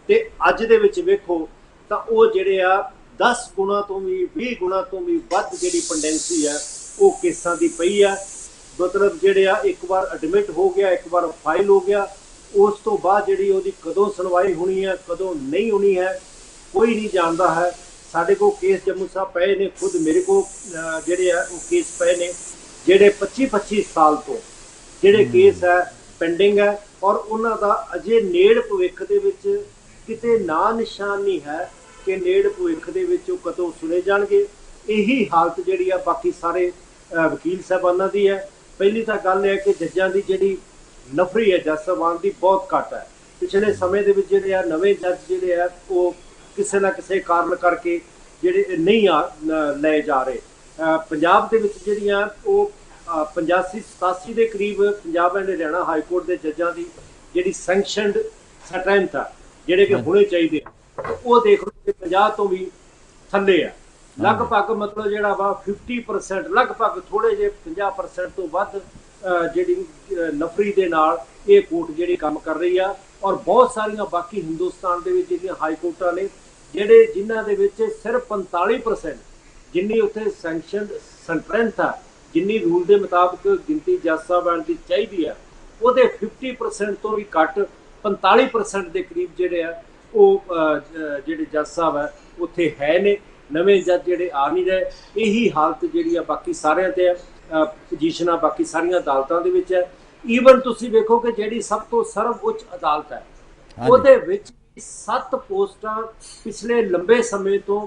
ਤੇ ਅੱਜ ਦੇ ਵਿੱਚ ਵੇਖੋ ਤਾਂ ਉਹ ਜਿਹੜੇ ਆ 10 ਗੁਣਾ ਤੋਂ ਵੀ 20 ਗੁਣਾ ਤੋਂ ਵੀ ਵੱਧ ਜਿਹੜੀ ਪੈਂਡੈਂਸੀ ਹੈ ਉਹ ਕੇਸਾਂ ਦੀ ਪਈ ਆ। ਮਤਲਬ ਜਿਹੜੇ ਆ ਇੱਕ ਵਾਰ ਐਡਮਿਟ ਹੋ ਗਿਆ, ਇੱਕ ਵਾਰ ਫਾਈਲ ਹੋ ਗਿਆ, ਉਸ ਤੋਂ ਬਾਅਦ ਜਿਹੜੀ ਉਹਦੀ ਕਦੋਂ ਸੁਣਵਾਈ ਹੋਣੀ ਹੈ ਕਦੋਂ ਨਹੀਂ ਹੋਣੀ ਹੈ ਕੋਈ ਨਹੀਂ ਜਾਣਦਾ ਹੈ। ਸਾਡੇ ਕੋਲ ਕੇਸ ਜੰਮੂ ਸਾਹਿਬ ਪਏ ਨੇ, ਖੁਦ ਮੇਰੇ ਕੋਲ ਜਿਹੜੇ ਆ ਉਹ ਕੇਸ ਪਏ ਨੇ ਜਿਹੜੇ 25 ਸਾਲ ਤੋਂ ਜਿਹੜੇ ਕੇਸ ਹੈ ਪੈਂਡਿੰਗ ਹੈ, ਔਰ ਉਹਨਾਂ ਦਾ ਅਜੇ ਨੇੜ ਭਵਿੱਖ ਦੇ ਵਿੱਚ ਕਿਤੇ ਨਾਂ ਨਿਸ਼ਾਨ ਨਹੀਂ ਹੈ ਕਿ ਨੇੜ ਭਵਿੱਖ ਦੇ ਵਿੱਚ ਉਹ ਕਦੋਂ ਸੁਣੇ ਜਾਣਗੇ। ਇਹੀ ਹਾਲਤ ਜਿਹੜੀ ਆ ਬਾਕੀ ਸਾਰੇ ਵਕੀਲ ਸਾਹਿਬਾਨਾਂ ਦੀ ਹੈ। ਪਹਿਲੀ ਤਾਂ ਗੱਲ ਹੈ ਕਿ ਜੱਜਾਂ ਦੀ ਜਿਹੜੀ ਨਫਰੀ ਹੈ ਜੱਜ ਸਾਹਿਬਾਨ ਦੀ ਬਹੁਤ ਘੱਟ ਹੈ। ਪਿਛਲੇ ਸਮੇਂ ਦੇ ਵਿੱਚ ਜਿਹੜੇ ਆ ਨਵੇਂ ਜੱਜ ਜਿਹੜੇ ਆ ਉਹ ਕਿਸੇ ਨਾ ਕਿਸੇ ਕਾਰਨ ਕਰਕੇ ਜਿਹੜੇ ਨਹੀਂ ਲਏ ਜਾ ਰਹੇ। ਪੰਜਾਬ ਦੇ ਵਿੱਚ ਜਿਹੜੀਆਂ ਉਹ 85-87 ਦੇ ਕਰੀਬ Punjab and Haryana high court ਦੇ ਜੱਜਾਂ ਦੀ ਜਿਹੜੀ ਸੈਂਕਸ਼ਨਡ ਸਟਰੈਂਥ ਆ ਜਿਹੜੇ ਕਿ ਹੋਣੇ ਚਾਹੀਦੇ ਉਹ ਦੇਖ ਲਓ ਕਿ 50 ਤੋਂ ਵੀ ਥੱਲੇ ਆ। ਲਗਭਗ ਮਤਲਬ ਜਿਹੜਾ ਵਾ 50%, ਲਗਭਗ ਥੋੜੇ ਜਿਹੇ 50% ਤੋਂ ਵੱਧ ਜਿਹੜੀ ਨਫਰੀ ਦੇ ਨਾਲ ਇਹ ਕੋਰਟ ਜਿਹੜੀ ਕੰਮ ਕਰ ਰਹੀ ਆ। ਔਰ ਬਹੁਤ ਸਾਰੀਆਂ ਬਾਕੀ ਹਿੰਦੁਸਤਾਨ ਦੇ ਵਿੱਚ ਜਿਹੜੀਆਂ ਹਾਈ ਕੋਰਟਾਂ ਨੇ ਜਿਨ੍ਹਾਂ ਦੇ ਵਿੱਚ ਸਿਰਫ 45% ਜਿੰਨੀ ਉੱਥੇ ਸੈਂਕਸ਼ਨਡ ਸਟਰੈਂਥ ਆ, ਜਿੰਨੀ ਰੂਲ ਦੇ ਮੁਤਾਬਕ ਗਿਣਤੀ ਜੱਜ ਸਾਹਿਬਾਨ ਦੀ ਚਾਹੀਦੀ ਆ, ਉਹਦੇ 50% ਤੋਂ ਵੀ ਘੱਟ 45% ਦੇ ਕਰੀਬ ਜਿਹੜੇ ਆ ਉਹ ਜਿਹੜੇ ਜੱਜ ਸਾਹਿਬ ਆ ਉੱਥੇ ਹੈ ਨੇ। ਨਵੇਂ ਜੱਜ ਜਿਹੜੇ ਆ ਨਹੀਂ ਰਹੇ। ਇਹੀ ਹਾਲਤ ਜਿਹੜੀ ਆ ਬਾਕੀ ਸਾਰਿਆਂ ਤੇ ਆ, ਪੋਜੀਸ਼ਨਾਂ ਬਾਕੀ ਸਾਰੀਆਂ ਅਦਾਲਤਾਂ ਦੇ ਵਿੱਚ ਹੈ। ਈਵਨ ਤੁਸੀਂ ਵੇਖੋ ਕਿ ਜਿਹੜੀ ਸਭ ਤੋਂ ਸਰਵ ਉੱਚ ਅਦਾਲਤ ਹੈ ਉਹਦੇ ਵਿੱਚ 7 ਪੋਸਟਾਂ ਪਿਛਲੇ ਲੰਬੇ ਸਮੇਂ ਤੋਂ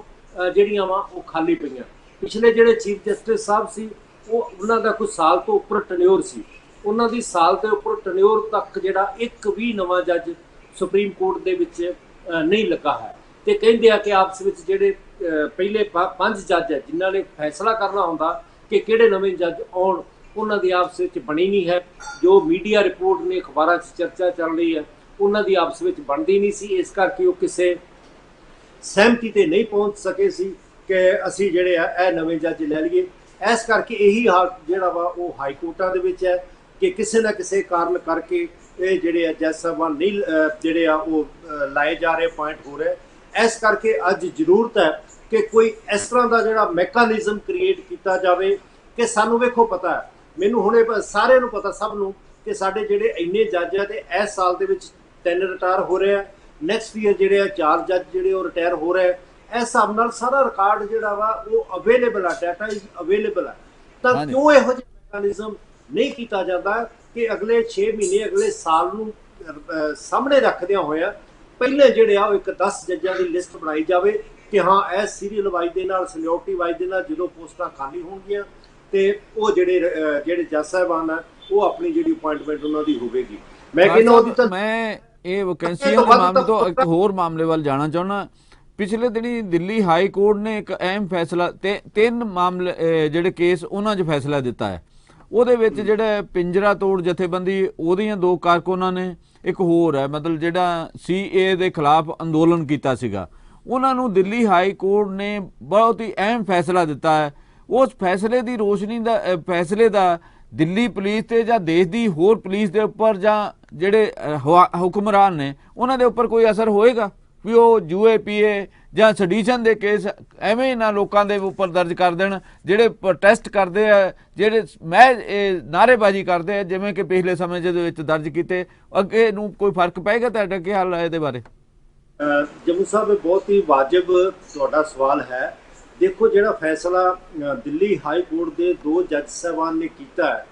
ਜਿਹੜੀਆਂ ਵਾ ਉਹ ਖਾਲੀ ਪਈਆਂ। ਪਿਛਲੇ ਜਿਹੜੇ ਚੀਫ ਜਸਟਿਸ ਸਾਹਿਬ ਸੀ ਉਹਨਾਂ ਦਾ ਕੁਝ ਸਾਲ ਤੋਂ ਉੱਪਰ ਟੈਨਿਓਰ ਸੀ, ਉਹਨਾਂ ਦੀ ਸਾਲ ਦੇ ਉੱਪਰ ਟੈਨਿਓਰ ਤੱਕ ਜਿਹੜਾ ਇੱਕ ਵੀ ਨਵਾਂ ਜੱਜ ਸੁਪਰੀਮ ਕੋਰਟ ਦੇ ਵਿੱਚ ਨਹੀਂ ਲੱਗਾ ਹੈ। ਤੇ ਕਹਿੰਦੇ ਆ ਕਿ ਆਪਸ ਵਿੱਚ ਜਿਹੜੇ ਪਹਿਲੇ 5 ਜੱਜ ਹੈ ਜਿਨ੍ਹਾਂ ਨੇ ਫੈਸਲਾ ਕਰਨਾ ਹੁੰਦਾ ਕਿ ਕਿਹੜੇ ਨਵੇਂ ਜੱਜ ਆਉਣ, ਉਹਨਾਂ ਦੀ ਆਪਸ ਵਿੱਚ ਬਣੀ ਨਹੀਂ ਹੈ। ਜੋ ਮੀਡੀਆ ਰਿਪੋਰਟ ਨੇ, ਅਖਬਾਰਾਂ 'ਚ ਚਰਚਾ ਚੱਲ ਰਹੀ ਹੈ, ਉਹਨਾਂ ਦੀ ਆਪਸ ਵਿੱਚ ਬਣਦੀ ਨਹੀਂ ਸੀ। ਇਸ ਕਰਕੇ ਉਹ ਕਿਸੇ ਸਹਿਮਤੀ ਤੇ ਨਹੀਂ ਪਹੁੰਚ ਸਕੇ ਸੀ ਕਿ ਅਸੀਂ ਜਿਹੜੇ ਆ ਇਹ ਨਵੇਂ ਜੱਜ ਲੈ ਲਈਏ। ਇਸ ਕਰਕੇ ਇਹੀ ਹਾਲ ਜਿਹੜਾ ਵਾ ਉਹ ਹਾਈ ਕੋਰਟਾਂ ਦੇ ਵਿੱਚ ਹੈ ਕਿ ਕਿਸੇ ਨਾ ਕਿਸੇ ਕਾਰਨ ਕਰਕੇ ਇਹ ਜਿਹੜੇ ਆ ਜੱਜ ਸਾਹਿਬਾਨ ਨਹੀਂ ਜਿਹੜੇ ਆ ਉਹ ਲਾਏ ਜਾ ਰਹੇ, ਪੁਆਇੰਟ ਹੋ ਰਹੇ। ਇਸ ਕਰਕੇ ਅੱਜ ਜ਼ਰੂਰਤ ਹੈ ਕਿ ਕੋਈ ਇਸ ਤਰ੍ਹਾਂ ਦਾ ਜਿਹੜਾ ਮੈਕੈਨਿਜ਼ਮ ਕ੍ਰੀਏਟ ਕੀਤਾ ਜਾਵੇ ਕਿ ਸਾਨੂੰ ਵੇਖੋ ਪਤਾ ਹੈ, ਮੈਨੂੰ ਹੁਣੇ ਸਾਰਿਆਂ ਨੂੰ ਪਤਾ ਸਭ ਨੂੰ ਕਿ ਸਾਡੇ ਜਿਹੜੇ ਇੰਨੇ ਜੱਜ ਆ ਤੇ ਇਸ ਸਾਲ ਦੇ ਵਿੱਚ 3 ਰਿਟਾਇਰ ਹੋ ਰਹੇ ਆ, ਨੈਕਸਟ ਈਅਰ ਜਿਹੜੇ ਆ 4 ਜੱਜ ਜਿਹੜੇ ਉਹ ਰਿਟਾਇਰ ਹੋ ਰਹੇ। ਇਸ ਹਿਸਾਬ ਨਾਲ ਸਾਰਾ ਰਿਕਾਰਡ ਜਿਹੜਾ ਵਾ ਉਹ ਅਵੇਲੇਬਲ ਆ, ਡਾਟਾ ਇਜ਼ ਅਵੇਲੇਬਲ ਆ। ਤਾਂ ਕਿਉਂ ਇਹੋ ਜਿਹਾ ਮੈਕੈਨਿਜ਼ਮ ਨਹੀਂ ਕੀਤਾ ਜਾਂਦਾ ਕਿ ਅਗਲੇ 6 ਮਹੀਨੇ ਅਗਲੇ ਸਾਲ ਨੂੰ ਸਾਹਮਣੇ ਰੱਖਦਿਆਂ ਹੋਇਆ ਪਹਿਲੇ ਜਿਹੜੇ ਆ ਉਹ ਇੱਕ 10 ਜੱਜਾਂ ਦੀ ਲਿਸਟ ਬਣਾਈ ਜਾਵੇ ਕਿ ਹਾਂ ਇਸ ਸੀਰੀਅਲ ਵਾਈਜ਼ ਦੇ ਨਾਲ, ਸੀਨੀਅਰਟੀ ਵਾਈਜ਼ ਦੇ ਨਾਲ ਜਦੋਂ ਪੋਸਟਾਂ ਖਾਲੀ ਹੋਣਗੀਆਂ ਤੇ ਉਹ ਜਿਹੜੇ ਜੱਜ ਸਾਹਿਬਾਨ ਆ ਉਹ ਆਪਣੀ ਜਿਹੜੀ ਅਪਾਇੰਟਮੈਂਟ ਉਹਨਾਂ ਦੀ ਹੋਵੇਗੀ। ਮੈਂ ਕਹਿੰਦਾ ਉਹਦੀ ਤਾਂ ਮੈਂ ਇਹ ਵੈਕੈਂਸੀਆਂ ਦੇ ਮਾਮਲੇ ਤੋਂ ਇੱਕ ਹੋਰ ਮਾਮਲੇ ਵੱਲ ਜਾਣਾ ਚਾਹੁੰਦਾ। ਪਿਛਲੇ ਦਿਨੀ ਦਿੱਲੀ ਹਾਈ ਕੋਰਟ ਨੇ ਇੱਕ ਅਹਿਮ ਫੈਸਲਾ ਤੇ 3 ਮਾਮਲੇ ਜਿਹੜੇ ਕੇਸ ਉਹਨਾਂ 'ਚ ਫੈਸਲਾ ਦਿੱਤਾ ਹੈ। ਉਹਦੇ ਵਿੱਚ ਜਿਹੜਾ ਪਿੰਜਰਾ ਤੋੜ ਜਥੇਬੰਦੀ ਉਹਦੀਆਂ 2 ਕਾਰਕੁਨਾਂ ਨੇ, ਇੱਕ ਹੋਰ ਹੈ ਮਤਲਬ ਜਿਹੜਾ CA ਦੇ ਖਿਲਾਫ ਅੰਦੋਲਨ ਕੀਤਾ ਸੀਗਾ, ਉਹਨਾਂ ਨੂੰ ਦਿੱਲੀ ਹਾਈ ਕੋਰਟ ਨੇ ਬਹੁਤ ਹੀ ਅਹਿਮ ਫੈਸਲਾ ਦਿੱਤਾ ਹੈ। ਉਸ ਫੈਸਲੇ ਦੀ ਰੋਸ਼ਨੀ ਦਾ ਫੈਸਲੇ ਦਾ ਦਿੱਲੀ ਪੁਲਿਸ ਤੇ ਜਾਂ ਦੇਸ਼ ਦੀ ਹੋਰ ਪੁਲਿਸ ਦੇ ਉੱਪਰ ਜਾਂ ਜਿਹੜੇ ਹੁਕਮਰਾਨ ਨੇ ਉਹਨਾਂ ਦੇ ਉੱਪਰ ਕੋਈ ਅਸਰ ਹੋਏਗਾ ਵੀ ਉਹ UAPA ਜਾਂ ਸੈਡੀਸ਼ਨ ਦੇ ਕੇਸ ਐਵੇਂ ਨਾ ਲੋਕਾਂ ਦੇ ਉੱਪਰ ਦਰਜ ਕਰ ਦੇਣ ਜਿਹੜੇ ਪ੍ਰੋਟੈਸਟ ਕਰਦੇ ਆ, ਜਿਹੜੇ ਨਾਅਰੇਬਾਜ਼ੀ ਕਰਦੇ ਆ ਜਿਵੇਂ ਕਿ ਪਿਛਲੇ ਸਮੇਂ ਦੇ ਵਿੱਚ ਦਰਜ ਕੀਤੇ, ਅੱਗੇ ਨੂੰ ਕੋਈ ਫਰਕ ਪਏਗਾ? ਤੁਹਾਡਾ ਕੀ ਹਾਲ ਹੈ ਇਹਦੇ ਬਾਰੇ? ਜੰਮੂ ਸਾਹਿਬ ਬਹੁਤ ਹੀ ਵਾਜਬ ਤੁਹਾਡਾ ਸਵਾਲ ਹੈ। ਦੇਖੋ ਜਿਹੜਾ ਫੈਸਲਾ ਦਿੱਲੀ ਹਾਈ ਕੋਰਟ ਦੇ 2 ਜੱਜ ਸਾਹਿਬਾਨ ਨੇ ਕੀਤਾ ਹੈ,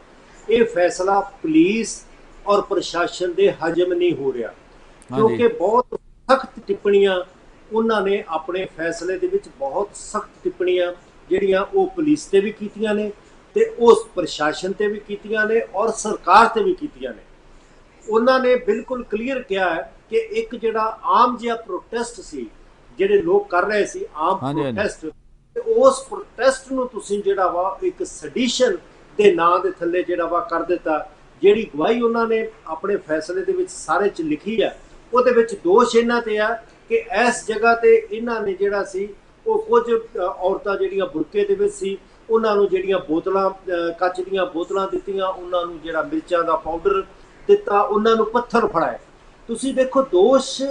ਇਹ ਫੈਸਲਾ ਪੁਲਿਸ ਔਰ ਪ੍ਰਸ਼ਾਸਨ ਦੇ ਹਜਮ ਨਹੀਂ ਹੋ ਰਿਹਾ ਕਿਉਂਕਿ ਬਹੁਤ ਸਖਤ ਟਿੱਪਣੀਆਂ ਉਹਨਾਂ ਨੇ ਆਪਣੇ ਫੈਸਲੇ ਦੇ ਵਿੱਚ, ਬਹੁਤ ਸਖਤ ਟਿੱਪਣੀਆਂ ਜਿਹੜੀਆਂ ਉਹ ਪੁਲਿਸ ਤੇ ਵੀ ਕੀਤੀਆਂ ਨੇ ਤੇ ਉਸ ਪ੍ਰਸ਼ਾਸਨ ਤੇ ਵੀ ਕੀਤੀਆਂ ਨੇ ਔਰ ਸਰਕਾਰ ਤੇ ਵੀ ਕੀਤੀਆਂ ਨੇ। ਉਹਨਾਂ ਨੇ ਬਿਲਕੁਲ ਕਲੀਅਰ ਕਿਹਾ ਹੈ ਕਿ ਇੱਕ ਜਿਹੜਾ ਆਮ ਜਿਹਾ ਪ੍ਰੋਟੈਸਟ ਸੀ ਜਿਹੜੇ ਲੋਕ ਕਰ ਰਹੇ ਸੀ, ਆਮ ਪ੍ਰੋਟੈਸਟ, ਤੇ ਉਸ ਪ੍ਰੋਟੈਸਟ ਨੂੰ ਤੁਸੀਂ ਜਿਹੜਾ ਵਾ ਇੱਕ ਸੈਡੀਸ਼ਨ ਦੇ ਨਾਂ ਦੇ ਥੱਲੇ ਜਿਹੜਾ ਵਾ ਕਰ ਦਿੱਤਾ। ਜਿਹੜੀ ਗਵਾਹੀ ਉਹਨਾਂ ਨੇ ਆਪਣੇ ਫੈਸਲੇ ਦੇ ਵਿੱਚ ਸਾਰੇ 'ਚ ਲਿਖੀ ਹੈ ਉਹਦੇ ਵਿੱਚ ਦੋਸ਼ ਇਹਨਾਂ ਤੇ ਆ ਕਿ ਇਸ ਜਗ੍ਹਾ ਤੇ ਇਹਨਾਂ ਨੇ ਜਿਹੜਾ ਸੀ ਉਹ ਕੁਝ ਔਰਤਾਂ ਜਿਹੜੀਆਂ ਬੁਰਕੇ ਦੇ ਵਿੱਚ ਸੀ ਉਹਨਾਂ ਨੂੰ ਜਿਹੜੀਆਂ ਬੋਤਲਾਂ, ਕੱਚ ਦੀਆਂ ਬੋਤਲਾਂ ਦਿੱਤੀਆਂ, ਉਹਨਾਂ ਨੂੰ ਜਿਹੜਾ ਮਿਰਚਾਂ ਦਾ ਪਾਊਡਰ ਦਿੱਤਾ, ਉਹਨਾਂ ਨੂੰ ਪੱਥਰ ਫੜਾਏ। ਤੁਸੀਂ ਦੇਖੋ ਦੋਸ਼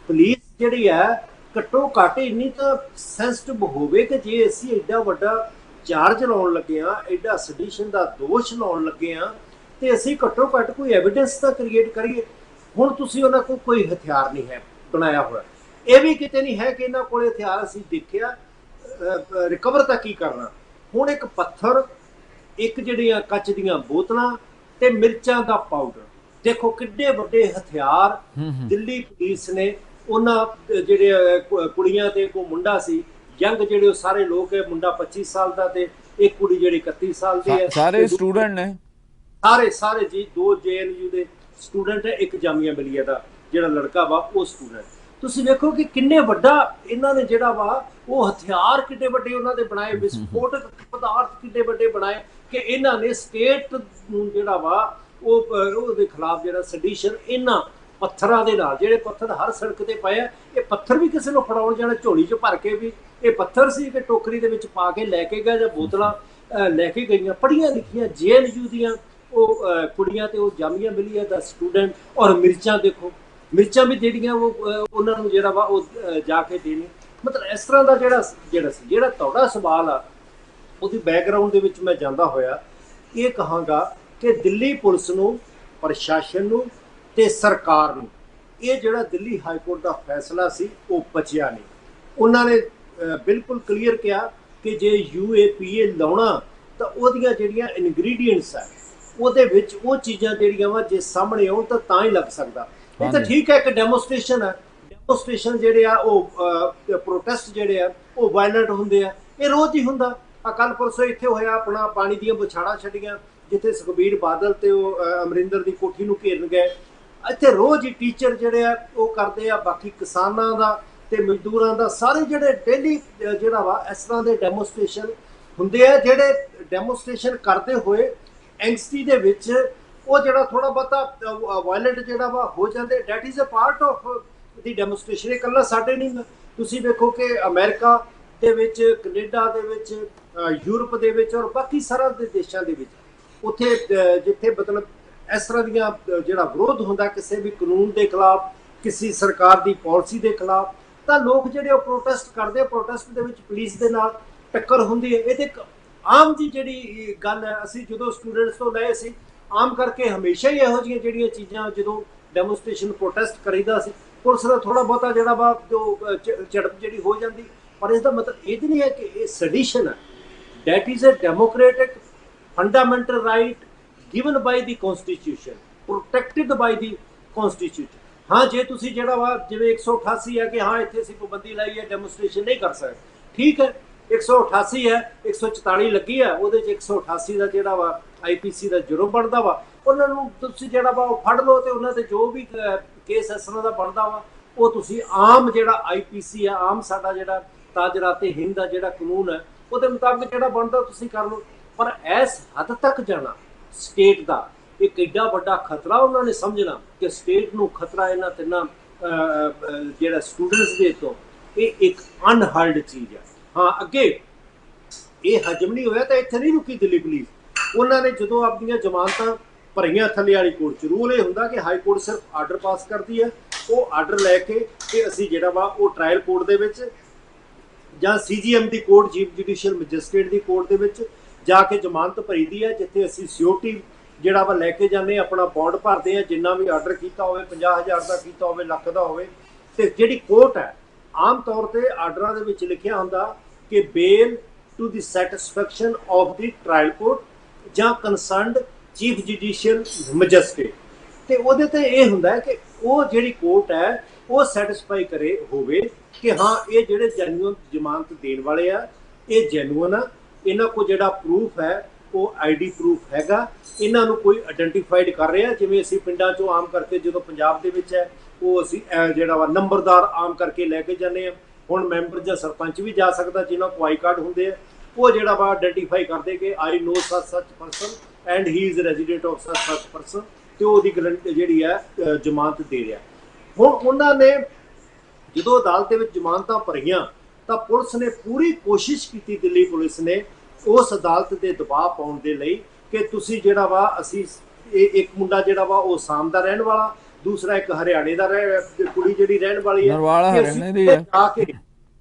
ਪੁਲਿਸ ਜਿਹੜੀ ਹੈ ਘੱਟੋ ਘੱਟ ਇੰਨੀ ਤਾਂ ਸੈਂਸਿਟਿਵ ਹੋਵੇ ਕਿ ਜੇ ਅਸੀਂ ਐਡਾ ਵੱਡਾ ਚਾਰਜ ਲਾਉਣ ਲੱਗੇ ਹਾਂ, ਐਡਾ ਸੈਡੀਸ਼ਨ ਦਾ ਦੋਸ਼ ਲਾਉਣ ਲੱਗੇ ਹਾਂ ਤੇ ਅਸੀਂ ਘੱਟੋ ਘੱਟ ਕੋਈ ਐਵੀਡੈਂਸ ਤਾਂ ਕ੍ਰੀਏਟ ਕਰੀਏ। ਹੁਣ ਤੁਸੀਂ ਉਹਨਾਂ ਕੋਲ ਕੋਈ ਹਥਿਆਰ ਨਹੀਂ ਹੈ ਬਣਾਇਆ ਹੋਇਆ, ਇਹ ਵੀ ਕਿਤੇ ਨਹੀਂ ਹੈ ਕਿ ਇਹਨਾਂ ਕੋਲ ਹਥਿਆਰ ਅਸੀਂ ਦੇਖਿਆ ਰਿਕਵਰ ਤਾਂ ਕੀ ਕਰਨਾ। ਹੁਣ ਇੱਕ ਪੱਥਰ, ਇੱਕ ਜਿਹੜੀਆਂ ਕੱਚ ਦੀਆਂ ਬੋਤਲਾਂ ਤੇ ਮਿਰਚਾਂ ਦਾ ਪਾਊਡਰ, ਦੇਖੋ ਕਿੱਡੇ ਵੱਡੇ ਹਥਿਆਰ ਦਿੱਲੀ ਪੁਲਿਸ ਨੇ ਉਹਨਾਂ ਜਿਹੜੇ ਕੁੜੀਆਂ ਤੇ ਕੋ ਮੁੰਡਾ ਸੀ ਯੰਗ ਜਿਹੜੇ ਉਹ ਸਾਰੇ ਲੋਕ ਹੈ, ਮੁੰਡਾ 25 ਸਾਲ ਦਾ ਤੇ ਇੱਕ ਕੁੜੀ ਜਿਹੜੀ 31 ਸਾਲ ਦੀ ਹੈ। ਸਾਰੇ ਸਟੂਡੈਂਟ ਨੇ, ਸਾਰੇ ਜੀ, 2 JNU ਦੇ ਸਟੂਡੈਂਟ ਹੈ, ਇੱਕ ਜਾਮੀਆ ਮਿਲੀਆ ਦਾ ਜਿਹੜਾ ਲੜਕਾ ਵਾ ਉਹ ਸਟੂਡੈਂਟ। ਤੁਸੀਂ ਵੇਖੋ ਕਿ ਕਿੰਨੇ ਵੱਡਾ ਇਹਨਾਂ ਨੇ ਜਿਹੜਾ ਵਾ ਉਹ ਹਥਿਆਰ ਕਿੰਨੇ ਵੱਡੇ ਉਹਨਾਂ ਦੇ ਬਣਾਏ, ਵਿਸਫੋਟਕ ਪਦਾਰਥ ਕਿੰਨੇ ਵੱਡੇ ਬਣਾਏ ਕਿ ਇਹਨਾਂ ਨੇ ਸਟੇਟ ਨੂੰ ਜਿਹੜਾ ਵਾ ਉਹਦੇ ਖਿਲਾਫ ਜਿਹੜਾ ਸੈਡੀਸ਼ਨ ਇਹਨਾਂ ਪੱਥਰਾਂ ਦੇ ਨਾਲ, ਜਿਹੜੇ ਪੱਥਰ ਹਰ ਸੜਕ ਤੇ ਪਏ ਆ, ਇਹ ਪੱਥਰ ਵੀ ਕਿਸੇ ਨੂੰ ਫੜਾਉਣ ਜਾਣਾ ਝੋਲੀ 'ਚ ਭਰ ਕੇ ਵੀ ਇਹ ਪੱਥਰ ਸੀ ਕਿ ਟੋਕਰੀ ਦੇ ਵਿੱਚ ਪਾ ਕੇ ਲੈ ਕੇ ਗਏ ਜਾਂ ਬੋਤਲਾਂ ਲੈ ਕੇ ਗਈਆਂ। ਪੜ੍ਹੀਆਂ ਲਿਖੀਆਂ JNU ਦੀਆਂ ਉਹ ਕੁੜੀਆਂ ਤੇ ਉਹ ਜਾਮੀਆ ਮਿਲੀਆ ਦਾ ਸਟੂਡੈਂਟ। ਔਰ ਮਿਰਚਾਂ ਦੇਖੋ, ਮਿਰਚਾਂ ਵੀ ਜਿਹੜੀਆਂ ਉਹ ਉਹਨਾਂ ਨੂੰ ਜਿਹੜਾ ਵਾ ਉਹ ਜਾ ਕੇ ਦੇਣੀ। ਮਤਲਬ ਇਸ ਤਰ੍ਹਾਂ ਦਾ ਜਿਹੜਾ ਤੁਹਾਡਾ ਸਵਾਲ ਆ ਉਹਦੀ ਬੈਕਗਰਾਊਂਡ ਦੇ ਵਿੱਚ ਮੈਂ ਜਾਂਦਾ ਹੋਇਆ ਇਹ ਕਹਾਂਗਾ ਕਿ ਦਿੱਲੀ ਪੁਲਿਸ ਨੂੰ, ਪ੍ਰਸ਼ਾਸਨ ਨੂੰ ਤੇ ਸਰਕਾਰ ਨੂੰ ਇਹ ਜਿਹੜਾ ਦਿੱਲੀ ਹਾਈ ਕੋਰਟ ਦਾ ਫੈਸਲਾ ਸੀ ਉਹ ਪਚਿਆ ਨਹੀਂ। ਉਹਨਾਂ ਨੇ ਬਿਲਕੁਲ ਕਲੀਅਰ ਕਿਹਾ ਕਿ ਜੇ UAPA ਲਾਉਣਾ ਤਾਂ ਉਹਦੀਆਂ ਜਿਹੜੀਆਂ ਇਨਗਰੀਡੀਐਂਟਸ ਆ ਉਹਦੇ ਵਿੱਚ ਉਹ ਚੀਜ਼ਾਂ ਜਿਹੜੀਆਂ ਵਾ ਜੇ ਸਾਹਮਣੇ ਆਉਣ ਤਾਂ ਹੀ ਲੱਗ ਸਕਦਾ। ਇਹ ਤਾਂ ਠੀਕ ਹੈ ਕਿ ਡੈਮੋਸਟ੍ਰੇਸ਼ਨ ਹੈ, ਡੈਮੋਸਟ੍ਰੇਸ਼ਨ ਜਿਹੜੇ ਆ ਉਹ ਪ੍ਰੋਟੈਸਟ ਜਿਹੜੇ ਆ ਉਹ ਵਾਇਲੈਂਟ ਹੁੰਦੇ ਆ, ਇਹ ਰੋਜ਼ ਹੀ ਹੁੰਦਾ। ਕੱਲ ਪਰਸੋਂ ਇੱਥੇ ਹੋਇਆ ਆਪਣਾ ਪਾਣੀ ਦੀਆਂ ਬੁਛਾੜਾਂ ਛੱਡੀਆਂ ਜਿੱਥੇ ਸੁਖਬੀਰ ਬਾਦਲ ਤੇ ਉਹ ਅਮਰਿੰਦਰ ਦੀ ਕੋਠੀ ਨੂੰ ਘੇਰਨ ਗਏ। ਇੱਥੇ ਰੋਜ਼ ਹੀ ਟੀਚਰ ਜਿਹੜੇ ਆ ਉਹ ਕਰਦੇ ਆ, ਬਾਕੀ ਕਿਸਾਨਾਂ ਦਾ ਤੇ ਮਜ਼ਦੂਰਾਂ ਦਾ ਸਾਰੇ ਜਿਹੜੇ ਡੇਲੀ ਜਿਹੜਾ ਵਾ ਇਸ ਤਰ੍ਹਾਂ ਦੇ ਡੈਮੋਸਟ੍ਰੇਸ਼ਨ ਹੁੰਦੇ ਆ। ਜਿਹੜੇ ਡੈਮੋਸਟ੍ਰੇਸ਼ਨ ਕਰਦੇ ਹੋਏ ਐਂਗਸਟੀ ਦੇ ਵਿੱਚ ਉਹ ਜਿਹੜਾ ਥੋੜਾ ਬਹੁਤਾ ਵਾਇਲੈਂਟ ਜਿਹੜਾ ਵਾ ਹੋ ਜਾਂਦੇ, that is a part of the demonstration. ਇਹ ਇਕੱਲਾ ਸਾਡੇ ਨਹੀਂ, ਤੁਸੀਂ ਵੇਖੋ ਕਿ ਅਮਰੀਕਾ ਦੇ ਵਿੱਚ, ਕੈਨੇਡਾ ਦੇ ਵਿੱਚ, ਯੂਰਪ ਦੇ ਵਿੱਚ ਔਰ ਬਾਕੀ ਸਾਰੇ ਦੇ ਦੇਸ਼ਾਂ ਦੇ ਵਿੱਚ ਉੱਥੇ ਜਿੱਥੇ ਮਤਲਬ ਇਸ ਤਰ੍ਹਾਂ ਦੀਆਂ ਜਿਹੜਾ ਵਿਰੋਧ ਹੁੰਦਾ ਕਿਸੇ ਵੀ ਕਾਨੂੰਨ ਦੇ ਖਿਲਾਫ, ਕਿਸੇ ਸਰਕਾਰ ਦੀ ਪਾਲਿਸੀ ਦੇ ਖਿਲਾਫ, ਤਾਂ ਲੋਕ ਜਿਹੜੇ ਉਹ ਪ੍ਰੋਟੈਸਟ ਕਰਦੇ ਆ। ਪ੍ਰੋਟੈਸਟ ਦੇ ਵਿੱਚ ਪੁਲਿਸ ਦੇ ਨਾਲ ਟੱਕਰ ਹੁੰਦੀ ਹੈ। ਇਹ ਤੇ ਆਮ ਜੀ ਜਿਹੜੀ ਗੱਲ ਹੈ, ਅਸੀਂ ਜਦੋਂ ਸਟੂਡੈਂਟਸ ਤੋਂ ਲਏ ਸੀ ਆਮ ਕਰਕੇ ਹਮੇਸ਼ਾ ਹੀ ਇਹੋ ਜਿਹੀਆਂ ਜਿਹੜੀਆਂ ਚੀਜ਼ਾਂ ਜਦੋਂ ਡੈਮੋਸਟ੍ਰੇਸ਼ਨ ਪ੍ਰੋਟੈਸਟ ਕਰੀਦਾ ਸੀ ਪੁਲਿਸ ਦਾ ਥੋੜਾ ਬਹੁਤਾ ਜਿਹੜਾ ਵਾ ਜੋ ਝੜਪ ਜਿਹੜੀ ਹੋ ਜਾਂਦੀ। ਪਰ ਇਸ ਦਾ ਮਤਲਬ ਇਹ ਨਹੀਂ ਹੈ ਕਿ ਇਹ ਸੈਡੀਸ਼ਨ ਹੈ। That is a democratic fundamental right given by the constitution, protected by the constitution। ਹਾਂ, ਜੇ ਤੁਸੀਂ ਜਿਹੜਾ ਵਾ ਜਿਵੇਂ 188 ਹੈ ਕਿ ਹਾਂ ਇੱਥੇ ਅਸੀਂ ਪਾਬੰਦੀ ਲਾਈ ਹੈ, ਡੈਮੋਸਟ੍ਰੇਸ਼ਨ ਨਹੀਂ ਕਰ ਸਕਦੇ, ਠੀਕ ਹੈ। 188 ਹੈ, 144 ਲੱਗੀ ਹੈ, ਉਹਦੇ 'ਚ 188 ਦਾ ਜਿਹੜਾ ਵਾ IPC ਦਾ ਜੁਰਮ ਬਣਦਾ ਵਾ। ਉਹਨਾਂ ਨੂੰ ਤੁਸੀਂ ਜਿਹੜਾ ਵਾ ਉਹ ਫੜ ਲਓ ਤੇ ਉਹਨਾਂ ਤੇ ਜੋ ਵੀ ਕੇਸ ਇਸ ਤਰ੍ਹਾਂ ਦਾ ਬਣਦਾ ਵਾ ਉਹ ਤੁਸੀਂ ਆਮ ਜਿਹੜਾ IPC ਆ, ਆਮ ਸਾਡਾ ਜਿਹੜਾ ਤਾਜਰਾਤੇ ਹਿੰਦ ਦਾ ਜਿਹੜਾ ਕਾਨੂੰਨ ਹੈ ਉਹਦੇ ਮੁਤਾਬਕ ਜਿਹੜਾ ਬਣਦਾ ਤੁਸੀਂ ਕਰ ਲਓ। ਪਰ ਇਸ ਹੱਦ ਤੱਕ ਜਾਣਾ ਸਟੇਟ ਦਾ ਇੱਕ ਏਡਾ ਵੱਡਾ ਖਤਰਾ ਉਹਨਾਂ ਨੇ ਸਮਝਣਾ ਕਿ ਸਟੇਟ ਨੂੰ ਖਤਰਾ ਇਹਨਾਂ ਤਿੰਨਾਂ ਜਿਹੜਾ ਸਟੂਡੈਂਟਸ ਦੇ ਤੋਂ, ਇਹ ਇੱਕ ਅਨਹਰਡ ਚੀਜ਼ ਹੈ। ਹਾਂ, ਅੱਗੇ ਇਹ ਹਜਮ ਨਹੀਂ ਹੋਇਆ ਤਾਂ ਇੱਥੇ ਨਹੀਂ ਰੁਕੀ ਦਿੱਲੀ ਪੁਲਿਸ। ਉਹਨਾਂ ਨੇ ਜਦੋਂ ਆਪਣੀਆਂ ਜ਼ਮਾਨਤਾਂ ਭਰੀਆਂ ਥੱਲੇ ਵਾਲੀ ਕੋਰਟ 'ਚ, ਰੂਲ ਇਹ ਹੁੰਦਾ ਕਿ ਹਾਈ ਕੋਰਟ ਸਿਰਫ ਆਰਡਰ ਪਾਸ ਕਰਦੀ ਹੈ, ਉਹ ਆਰਡਰ ਲੈ ਕੇ ਕਿ ਅਸੀਂ ਜਿਹੜਾ ਵਾ ਉਹ ਟ੍ਰਾਇਲ ਕੋਰਟ ਦੇ ਵਿੱਚ ਜਾਂ CGM ਦੀ ਕੋਰਟ, ਚੀਫ ਜੁਡੀਸ਼ੀਅਲ ਮੈਜਿਸਟ੍ਰੇਟ ਦੀ ਕੋਰਟ ਦੇ ਵਿੱਚ ਜਾ ਕੇ ਜ਼ਮਾਨਤ ਭਰੀਦੀ ਹੈ, ਜਿੱਥੇ ਅਸੀਂ ਸਿਓਰਟੀ ਜਿਹੜਾ ਵਾ ਲੈ ਕੇ ਜਾਂਦੇ, ਆਪਣਾ ਬੌਂਡ ਭਰਦੇ ਆ, ਜਿੰਨਾ ਵੀ ਆਰਡਰ ਕੀਤਾ ਹੋਵੇ, 50,000 ਦਾ ਕੀਤਾ ਹੋਵੇ, ਲੱਖ ਦਾ ਹੋਵੇ। ਤੇ ਜਿਹੜੀ ਕੋਰਟ ਹੈ ਆਮ ਤੌਰ ਤੇ ਆਰਡਰਾਂ ਦੇ ਵਿੱਚ ਲਿਖਿਆ ਹੁੰਦਾ ਕਿ ਬੇਲ to the satisfaction of the trial court ਜਾਂ ਕੰਸਰਨਡ ਚੀਫ ਜੁਡੀਸ਼ੀਅਲ ਮੈਜਿਸਟ੍ਰੇਟ। ਤੇ ਉਹਦੇ ਤੇ ਇਹ ਹੁੰਦਾ ਹੈ ਕਿ ਉਹ ਜਿਹੜੀ ਕੋਰਟ ਹੈ ਉਹ ਸੈਟਿਸਫਾਈ ਕਰੇ ਹੋਵੇ ਕਿ ਹਾਂ ਇਹ ਜਿਹੜੇ ਜੈਨੂਅਨ ਜ਼ਮਾਨਤ ਦੇਣ ਵਾਲੇ ਆ ਇਹ ਜੈਨੂਅਨ ਆ, ਇਹਨਾਂ ਕੋਲ ਜਿਹੜਾ ਪ੍ਰੂਫ ਹੈ ਉਹ ID ਪ੍ਰੂਫ ਹੈਗਾ, ਇਹਨਾਂ ਨੂੰ ਕੋਈ ਆਇਡੈਂਟੀਫਾਈਡ ਕਰ ਰਿਹਾ। ਜਿਵੇਂ ਅਸੀਂ ਪਿੰਡਾਂ 'ਚੋਂ ਆਮ ਕਰਕੇ ਜਦੋਂ ਪੰਜਾਬ ਦੇ ਵਿੱਚ ਹੈ ਉਹ ਅਸੀਂ ਜਿਹੜਾ ਵਾ ਨੰਬਰਦਾਰ ਆਮ ਕਰਕੇ ਲੈ ਕੇ ਜਾਂਦੇ ਹਾਂ। ਹੁਣ ਮੈਂਬਰ ਜਾਂ ਸਰਪੰਚ ਵੀ ਜਾ ਸਕਦਾ ਜਿਨ੍ਹਾਂ ਕੋਲ I ਕਾਰਡ ਹੁੰਦੇ ਆ, ਉਹ ਜਿਹੜਾ ਵਾ ਆਇਡੈਂਟੀਫਾਈ ਕਰਦੇ ਕਿ I know such person and he is a resident of such person, ਤੇ ਉਹਦੀ ਗਰੰਟੀ ਜਿਹੜੀ ਹੈ ਜ਼ਮਾਨਤ ਦੇ ਰਿਹਾ। ਹੁਣ ਉਹਨਾਂ ਨੇ ਜਦੋਂ ਅਦਾਲਤ ਦੇ ਵਿੱਚ ਜ਼ਮਾਨਤਾਂ ਭਰੀਆਂ ਤਾਂ ਪੁਲਿਸ ਨੇ ਪੂਰੀ ਕੋਸ਼ਿਸ਼ ਕੀਤੀ, ਦਿੱਲੀ ਪੁਲਿਸ ਨੇ ਉਸ ਅਦਾਲਤ ਤੇ ਦਬਾਅ ਪਾਉਣ ਦੇ ਲਈ ਕਿ ਤੁਸੀਂ ਜਿਹੜਾ ਵਾ ਅਸੀਂ ਇੱਕ ਮੁੰਡਾ ਜਿਹੜਾ ਵਾ ਉਹ ਆਸਾਮ ਦਾ ਰਹਿਣ ਵਾਲਾ, ਦੂਸਰਾ ਇੱਕ ਹਰਿਆਣੇ ਦਾ ਕੁੜੀ ਜਿਹੜੀ ਰਹਿਣ ਵਾਲੀ ਹੈ,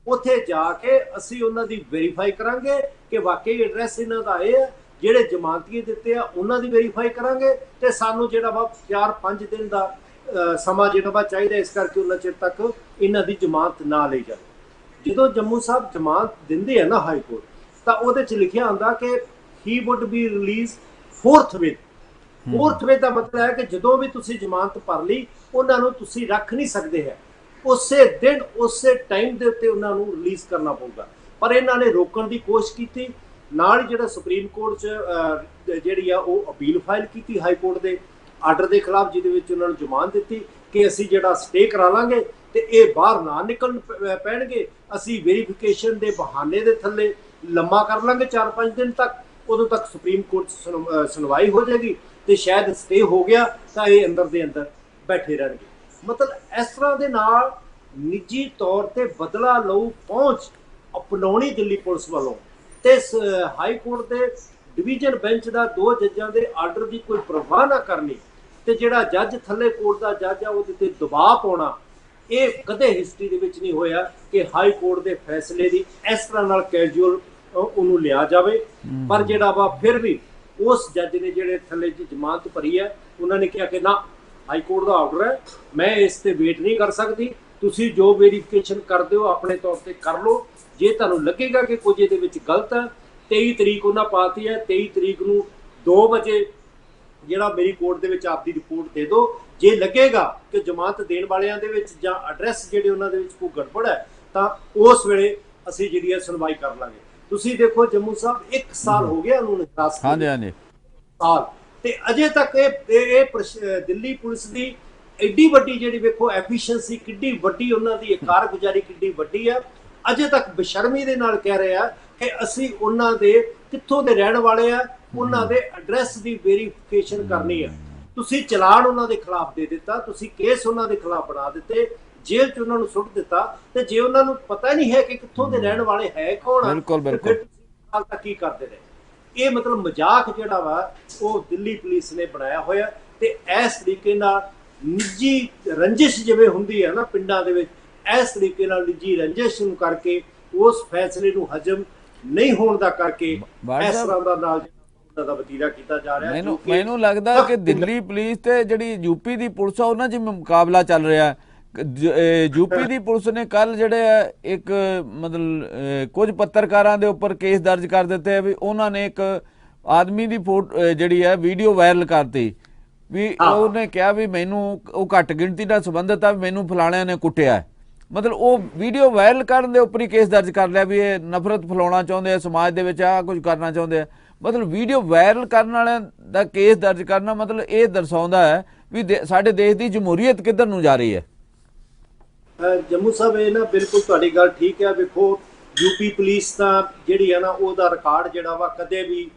ਉੱਥੇ ਜਾ ਕੇ ਅਸੀਂ ਉਹਨਾਂ ਦੀ ਵੈਰੀਫਾਈ ਕਰਾਂਗੇ ਕਿ ਵਾਕਈ ਐਡਰੈਸ ਇਹਨਾਂ ਦਾ ਇਹ ਹੈ, ਜਿਹੜੇ ਜ਼ਮਾਨਤੀਏ ਦਿੱਤੇ ਆ ਉਹਨਾਂ ਦੀ ਵੈਰੀਫਾਈ ਕਰਾਂਗੇ ਤੇ ਸਾਨੂੰ ਜਿਹੜਾ ਵਾ 4-5 ਦਿਨ ਦਾ ਸਮਾਂ ਜਿਹੜਾ ਵਾ ਚਾਹੀਦਾ, ਇਸ ਕਰਕੇ ਉਹਨਾਂ ਚਿਰ ਤੱਕ ਇਹਨਾਂ ਦੀ ਜ਼ਮਾਨਤ ਨਾ ਲਈ ਜਾਵੇ। ਜਦੋਂ ਜੰਮੂ ਸਾਹਿਬ ਜ਼ਮਾਨਤ ਦਿੰਦੇ ਆ ਨਾ ਹਾਈ ਕੋਰਟ, ਤਾਂ ਉਹਦੇ 'ਚ ਲਿਖਿਆ ਹੁੰਦਾ ਕਿ ਹੀ ਵੁੱਡ ਬੀ ਰਿਲੀਜ਼ ਫੋਰਥਵਿਥ। ਫੋਰਥਵਿਥ ਦਾ ਮਤਲਬ ਹੈ ਕਿ ਜਦੋਂ ਵੀ ਤੁਸੀਂ ਜ਼ਮਾਨਤ ਭਰ ਲਈ ਉਹਨਾਂ ਨੂੰ ਤੁਸੀਂ ਰੱਖ ਨਹੀਂ ਸਕਦੇ ਹੈ, ਉਸੇ ਦਿਨ ਉਸੇ ਟਾਈਮ ਦੇ ਉੱਤੇ ਉਹਨਾਂ ਨੂੰ ਰਿਲੀਜ਼ ਕਰਨਾ ਪਊਗਾ। ਪਰ ਇਹਨਾਂ ਨੇ ਰੋਕਣ ਦੀ ਕੋਸ਼ਿਸ਼ ਕੀਤੀ। ਨਾਲ ਹੀ ਜਿਹੜਾ ਸੁਪਰੀਮ ਕੋਰਟ 'ਚ ਜਿਹੜੀ ਆ ਉਹ ਅਪੀਲ ਫਾਈਲ ਕੀਤੀ ਹਾਈ ਕੋਰਟ ਦੇ ਆਰਡਰ ਦੇ ਖਿਲਾਫ, ਜਿਹਦੇ ਵਿੱਚ ਉਹਨਾਂ ਨੂੰ ਜ਼ਮਾਨਤ ਦਿੱਤੀ ਕਿ ਅਸੀਂ ਜਿਹੜਾ ਸਟੇ ਕਰਾ ਲਾਂਗੇ ਤੇ ਇਹ ਬਾਹਰ ਨਾ ਨਿਕਲਣ ਪੈਣਗੇ, ਅਸੀਂ ਵੈਰੀਫਿਕੇਸ਼ਨ ਦੇ ਬਹਾਨੇ ਦੇ ਥੱਲੇ ਲੰਮਾ ਕਰ ਲਾਂਗੇ 4-5 ਦਿਨ ਤੱਕ, ਉਦੋਂ ਤੱਕ ਸੁਪਰੀਮ ਕੋਰਟ ਸੁਣਵਾਈ ਹੋ ਜਾਏਗੀ ਤੇ ਸ਼ਾਇਦ ਸਟੇ ਹੋ ਗਿਆ ਤਾਂ ਇਹ ਅੰਦਰ ਦੇ ਅੰਦਰ ਬੈਠੇ ਰਹਿਣਗੇ। ਮਤਲਬ ਇਸ ਤਰ੍ਹਾਂ ਦੇ ਨਾਲ ਨਿੱਜੀ ਤੌਰ ਤੇ ਬਦਲਾ ਲਊ ਪਹੁੰਚ ਅਪਣਾਉਣੀ ਦਿੱਲੀ ਪੁਲਿਸ ਵੱਲੋਂ ਤੇ ਹਾਈ ਕੋਰਟ ਦੇ ਡਿਵੀਜ਼ਨ ਬੈਂਚ ਦਾ 2 ਜੱਜਾਂ ਦੇ ਆਰਡਰ ਦੀ ਕੋਈ ਪਰਵਾਹ ਨਾ ਕਰਨੀ ਤੇ ਜਿਹੜਾ ਜੱਜ ਥੱਲੇ ਕੋਰਟ ਦਾ ਜੱਜ ਆ ਉਹਦੇ ਤੇ ਦਬਾਅ ਪਾਉਣਾ, ਇਹ ਕਦੇ ਹਿਸਟਰੀ ਦੇ ਵਿੱਚ ਨਹੀਂ ਹੋਇਆ ਕਿ ਹਾਈ ਕੋਰਟ ਦੇ ਫੈਸਲੇ ਦੀ ਇਸ ਤਰ੍ਹਾਂ ਨਾਲ ਕੈਜੂਅਲ ਉਹਨੂੰ ਲਿਆ ਜਾਵੇ। ਪਰ ਜਿਹੜਾ ਵਾ ਫਿਰ ਵੀ ਉਸ ਜੱਜ ਨੇ ਜਿਹੜੇ ਥੱਲੇ ਜ਼ਮਾਨਤ ਭਰੀ ਹੈ, ਉਹਨਾਂ ਨੇ ਕਿਹਾ ਕਿ ਨਾ, ਹਾਈ ਕੋਰਟ ਦਾ ਆਰਡਰ ਹੈ, ਮੈਂ ਇਸ ਤੇ ਵੇਟ ਨਹੀਂ ਕਰ ਸਕਦੀ, ਤੁਸੀਂ ਜੋ ਵੈਰੀਫਿਕੇਸ਼ਨ ਕਰਦੇ ਹੋ ਆਪਣੇ ਤੌਰ ਤੇ ਕਰ ਲਓ, ਜੇ ਤੁਹਾਨੂੰ ਲੱਗੇਗਾ ਕਿ ਕੁਝ ਇਹਦੇ ਵਿੱਚ ਗਲਤ ਹੈ। 23 ਤਰੀਕ ਉਹਨਾਂ ਪਾਤੀ ਹੈ, 23 ਤਰੀਕ ਨੂੰ 2 ਵਜੇ ਜਿਹੜਾ ਮੇਰੀ ਕੋਰਟ ਦੇ ਵਿੱਚ ਆਪਦੀ ਰਿਪੋਰਟ ਦੇ ਦਿਓ। ਜੇ ਲੱਗੇਗਾ ਕਿ ਜ਼ਮਾਨਤ ਦੇਣ ਵਾਲਿਆਂ ਦੇ ਵਿੱਚ ਜਾਂ ਐਡਰੈਸ ਜਿਹੜੇ ਉਹਨਾਂ ਦੇ ਵਿੱਚ ਕੋਈ ਗੜਬੜ ਹੈ ਤਾਂ ਉਸ ਵੇਲੇ ਅਸੀਂ ਜਿਹੜੀ ਹੈ ਸੁਣਵਾਈ ਕਰ ਲਾਂਗੇ। ਤੁਸੀਂ ਦੇਖੋ ਜੰਮੂ ਸਾਹਿਬ 1 ਸਾਲ ਹੋ ਗਿਆ ਉਹਨੂੰ ਹਿਰਾਸਤ, ਹਾਂਜੀ ਸਾਲ, ਤੇ ਅਜੇ ਤੱਕ ਇਹ ਦਿੱਲੀ ਪੁਲਿਸ ਦੀ ਐਡੀ ਵੱਡੀ ਜਿਹੜੀ ਵੇਖੋ ਐਫੀਸ਼ੀਐਂਸੀ ਕਿੱਡੀ ਵੱਡੀ, ਉਹਨਾਂ ਦੀ ਕਾਰਗੁਜ਼ਾਰੀ ਕਿੱਡੀ ਵੱਡੀ ਹੈ, ਅਜੇ ਤੱਕ ਬੇਸ਼ਰਮੀ ਦੇ ਨਾਲ ਕਹਿ ਰਹੇ ਆ ਕਿ ਅਸੀਂ ਉਹਨਾਂ ਦੇ ਕਿੱਥੋਂ ਦੇ ਰਹਿਣ ਵਾਲੇ ਆ, ਉਹਨਾਂ ਦੇ ਐਡਰੈਸ ਦੀ ਵੈਰੀਫਿਕੇਸ਼ਨ ਕਰਨੀ ਆ। ਤੁਸੀਂ ਚਲਾਨ ਉਹਨਾਂ ਦੇ ਖਿਲਾਫ ਦੇ ਦਿੱਤਾ, ਤੁਸੀਂ ਕੇਸ ਉਹਨਾਂ ਦੇ ਖਿਲਾਫ ਬਣਾ ਦਿੱਤੇ, ਜੇਲ੍ਹ 'ਚ ਉਹਨਾਂ ਨੂੰ ਸੁੱਟ ਦਿੱਤਾ, ਤੇ ਜੇ ਉਹਨਾਂ ਨੂੰ ਪਤਾ ਨਹੀਂ ਹੈ ਕਿ ਕਿੱਥੋਂ ਦੇ ਰਹਿਣ ਵਾਲੇ ਹੈ ਕੌਣ ਆ, ਫਿਰ ਤੁਸੀਂ ਹਾਲ ਤੱਕ ਕੀ ਕਰਦੇ ਨੇ? ਇਹ ਮਤਲਬ ਮਜ਼ਾਕ ਜਿਹੜਾ ਵਾ ਉਹ ਦਿੱਲੀ ਪੁਲਿਸ ਨੇ ਬਣਾਇਆ ਹੋਇਆ। ਤੇ ਇਸ ਤਰੀਕੇ ਨਾਲ ਨਿੱਜੀ ਰੰਜਿਸ਼ ਜਿਵੇਂ ਹੁੰਦੀ ਹੈ ਨਾ ਪਿੰਡਾਂ ਦੇ ਵਿੱਚ, ਇਸ ਤਰੀਕੇ ਨਾਲ ਨਿੱਜੀ ਰੰਜਿਸ਼ ਨੂੰ ਕਰਕੇ ਉਸ ਫੈਸਲੇ ਨੂੰ ਹਜਮ ਨਹੀਂ ਹੋਣ ਦਾ ਕਰਕੇ ਇਸ ਤਰ੍ਹਾਂ ਦਾ ਨਾਲ ਦਾ ਵਤੀਰਾ ਕੀਤਾ ਜਾ ਰਿਹਾ। ਮੈਨੂੰ ਲੱਗਦਾ ਕਿ ਦਿੱਲੀ ਪੁਲਿਸ ਤੇ ਜਿਹੜੀ ਯੂਪੀ ਦੀ ਪੁਲਿਸ ਆ ਉਹਨਾਂ 'ਚ ਮੁਕਾਬਲਾ ਚੱਲ ਰਿਹਾ। ਯੂਪੀ ਦੀ ਪੁਲਿਸ ਨੇ ਕੱਲ ਜਿਹੜੇ ਇੱਕ ਮਤਲਬ ਕੁਝ ਪੱਤਰਕਾਰਾਂ ਦੇ ਉੱਪਰ ਕੇਸ ਦਰਜ ਕਰ ਦਿੱਤੇ ਵੀ ਉਹਨਾਂ ਨੇ ਇੱਕ ਆਦਮੀ ਦੀ ਫੋਟੋ ਜਿਹੜੀ ਹੈ ਵੀਡੀਓ ਵਾਇਰਲ ਕਰਤੀ, ਵੀ ਉਹਨੇ ਕਿਹਾ ਵੀ ਮੈਨੂੰ ਉਹ ਘੱਟ ਗਿਣਤੀ ਨਾਲ ਸੰਬੰਧਿਤ ਆ, ਮੈਨੂੰ ਫਲਾਣਿਆਂ ਨੇ ਕੁੱਟਿਆ। ਮਤਲਬ ਉਹ ਵੀਡੀਓ ਵਾਇਰਲ ਕਰਨ ਦੇ ਉੱਪਰ ਹੀ ਕੇਸ ਦਰਜ ਕਰ ਲਿਆ ਵੀ ਇਹ ਨਫ਼ਰਤ ਫੈਲਾਉਣਾ ਚਾਹੁੰਦੇ ਆ, ਸਮਾਜ ਦੇ ਵਿੱਚ ਆ ਕੁਝ ਕਰਨਾ ਚਾਹੁੰਦੇ ਆ। ਮਤਲਬ ਵੀਡੀਓ ਵਾਇਰਲ ਕਰਨ ਵਾਲਿਆਂ ਦਾ ਕੇਸ ਦਰਜ ਕਰਨਾ ਮਤਲਬ ਇਹ ਦਰਸਾਉਂਦਾ ਹੈ ਵੀ ਸਾਡੇ ਦੇਸ਼ ਦੀ ਜਮਹੂਰੀਅਤ ਕਿੱਧਰ ਨੂੰ ਜਾ ਰਹੀ ਹੈ। ਜੰਮੂ ਸਾਹਿਬ ਇਹ ਨਾ ਬਿਲਕੁਲ ਤੁਹਾਡੀ ਗੱਲ ਠੀਕ ਹੈ। ਵੇਖੋ ਯੂਪੀ ਪੁਲਿਸ ਤਾਂ ਜਿਹੜੀ ਹੈ ਨਾ ਉਹਦਾ ਰਿਕਾਰਡ ਜਿਹੜਾ ਵਾ ਕਦੇ ਵੀ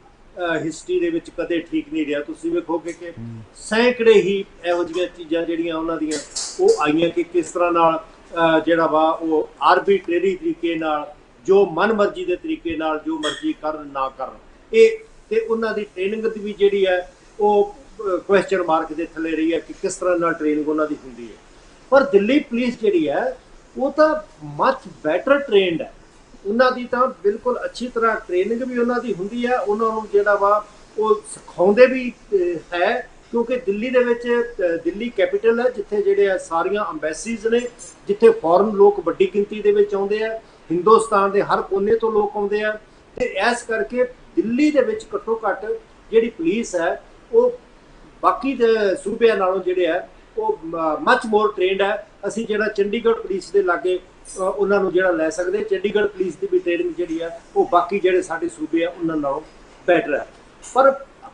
ਹਿਸਟਰੀ ਦੇ ਵਿੱਚ ਕਦੇ ਠੀਕ ਨਹੀਂ ਰਿਹਾ। ਤੁਸੀਂ ਵੇਖੋਗੇ ਕਿ ਸੈਂਕੜੇ ਹੀ ਇਹੋ ਜਿਹੀਆਂ ਚੀਜ਼ਾਂ ਜਿਹੜੀਆਂ ਉਹਨਾਂ ਦੀਆਂ ਉਹ ਆਈਆਂ ਕਿ ਕਿਸ ਤਰ੍ਹਾਂ ਨਾਲ ਜਿਹੜਾ ਵਾ ਉਹ ਆਰਬਿਟਰੀ ਤਰੀਕੇ ਨਾਲ ਜੋ ਮਨਮਰਜ਼ੀ ਦੇ ਤਰੀਕੇ ਨਾਲ ਜੋ ਮਰਜ਼ੀ ਕਰਨ ਨਾ ਕਰਨ, ਇਹ ਤੇ ਉਹਨਾਂ ਦੀ ਟ੍ਰੇਨਿੰਗ ਦੀ ਵੀ ਜਿਹੜੀ ਹੈ ਉਹ ਕੁਐਸਚਨ ਮਾਰਕ ਦੇ ਥੱਲੇ ਰਹੀ ਹੈ ਕਿ ਕਿਸ ਤਰ੍ਹਾਂ ਨਾਲ ਟ੍ਰੇਨਿੰਗ ਉਹਨਾਂ ਦੀ ਹੁੰਦੀ ਹੈ। ਪਰ ਦਿੱਲੀ ਪੁਲਿਸ ਜਿਹੜੀ ਹੈ ਉਹ ਤਾਂ ਮਚ ਬੈਟਰ ਟ੍ਰੇਨਡ ਹੈ, ਉਹਨਾਂ ਦੀ ਤਾਂ ਬਿਲਕੁਲ ਅੱਛੀ ਤਰ੍ਹਾਂ ਟ੍ਰੇਨਿੰਗ ਵੀ ਉਹਨਾਂ ਦੀ ਹੁੰਦੀ ਹੈ, ਉਹਨਾਂ ਨੂੰ ਜਿਹੜਾ ਵਾ ਉਹ ਸਿਖਾਉਂਦੇ ਵੀ ਹੈ, ਕਿਉਂਕਿ ਦਿੱਲੀ ਦੇ ਵਿੱਚ ਦਿੱਲੀ ਕੈਪੀਟਲ ਹੈ ਜਿੱਥੇ ਜਿਹੜੇ ਆ ਸਾਰੀਆਂ ਅੰਬੈਸੀਜ਼ ਨੇ, ਜਿੱਥੇ ਫੋਰਨ ਲੋਕ ਵੱਡੀ ਗਿਣਤੀ ਦੇ ਵਿੱਚ ਆਉਂਦੇ ਆ, ਹਿੰਦੁਸਤਾਨ ਦੇ ਹਰ ਕੋਨੇ ਤੋਂ ਲੋਕ ਆਉਂਦੇ ਆ, ਤੇ ਇਸ ਕਰਕੇ ਦਿੱਲੀ ਦੇ ਵਿੱਚ ਘੱਟੋ ਘੱਟ ਜਿਹੜੀ ਪੁਲਿਸ ਹੈ ਉਹ ਬਾਕੀ ਦੇ ਸੂਬਿਆਂ ਨਾਲੋਂ ਜਿਹੜੇ ਆ ਉਹ ਮਚ ਮੋਰ ਟ੍ਰੇਨਡ ਹੈ। ਅਸੀਂ ਜਿਹੜਾ ਚੰਡੀਗੜ੍ਹ ਪੁਲਿਸ ਦੇ ਲਾਗੇ ਉਹਨਾਂ ਨੂੰ ਜਿਹੜਾ ਲੈ ਸਕਦੇ, ਚੰਡੀਗੜ੍ਹ ਪੁਲਿਸ ਦੀ ਵੀ ਟ੍ਰੇਨਿੰਗ ਜਿਹੜੀ ਆ ਉਹ ਬਾਕੀ ਜਿਹੜੇ ਸਾਡੇ ਸੂਬੇ ਆ ਉਹਨਾਂ ਨਾਲੋਂ ਬੈਟਰ ਹੈ। ਪਰ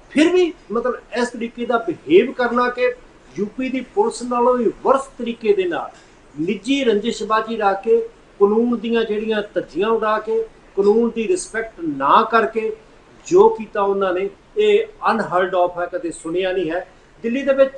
ਫਿਰ ਵੀ ਮਤਲਬ ਇਸ ਤਰੀਕੇ ਦਾ ਬਿਹੇਵ ਕਰਨਾ ਕਿ ਯੂਪੀ ਦੀ ਪੁਲਿਸ ਨਾਲੋਂ ਵੀ ਵਰਸ ਤਰੀਕੇ ਦੇ ਨਾਲ ਨਿੱਜੀ ਰੰਜਿਸ਼ਬਾਜ਼ੀ ਰੱਖ ਕੇ, ਕਾਨੂੰਨ ਦੀਆਂ ਜਿਹੜੀਆਂ ਧੱਜੀਆਂ ਉਡਾ ਕੇ, ਕਾਨੂੰਨ ਦੀ ਰਿਸਪੈਕਟ ਨਾ ਕਰਕੇ ਜੋ ਕੀਤਾ ਉਹਨਾਂ ਨੇ, ਇਹ ਅਨਹਰਡ ਆਫ ਹੈ, ਕਦੇ ਸੁਣਿਆ ਨਹੀਂ ਹੈ। ਦਿੱਲੀ ਦੇ ਵਿੱਚ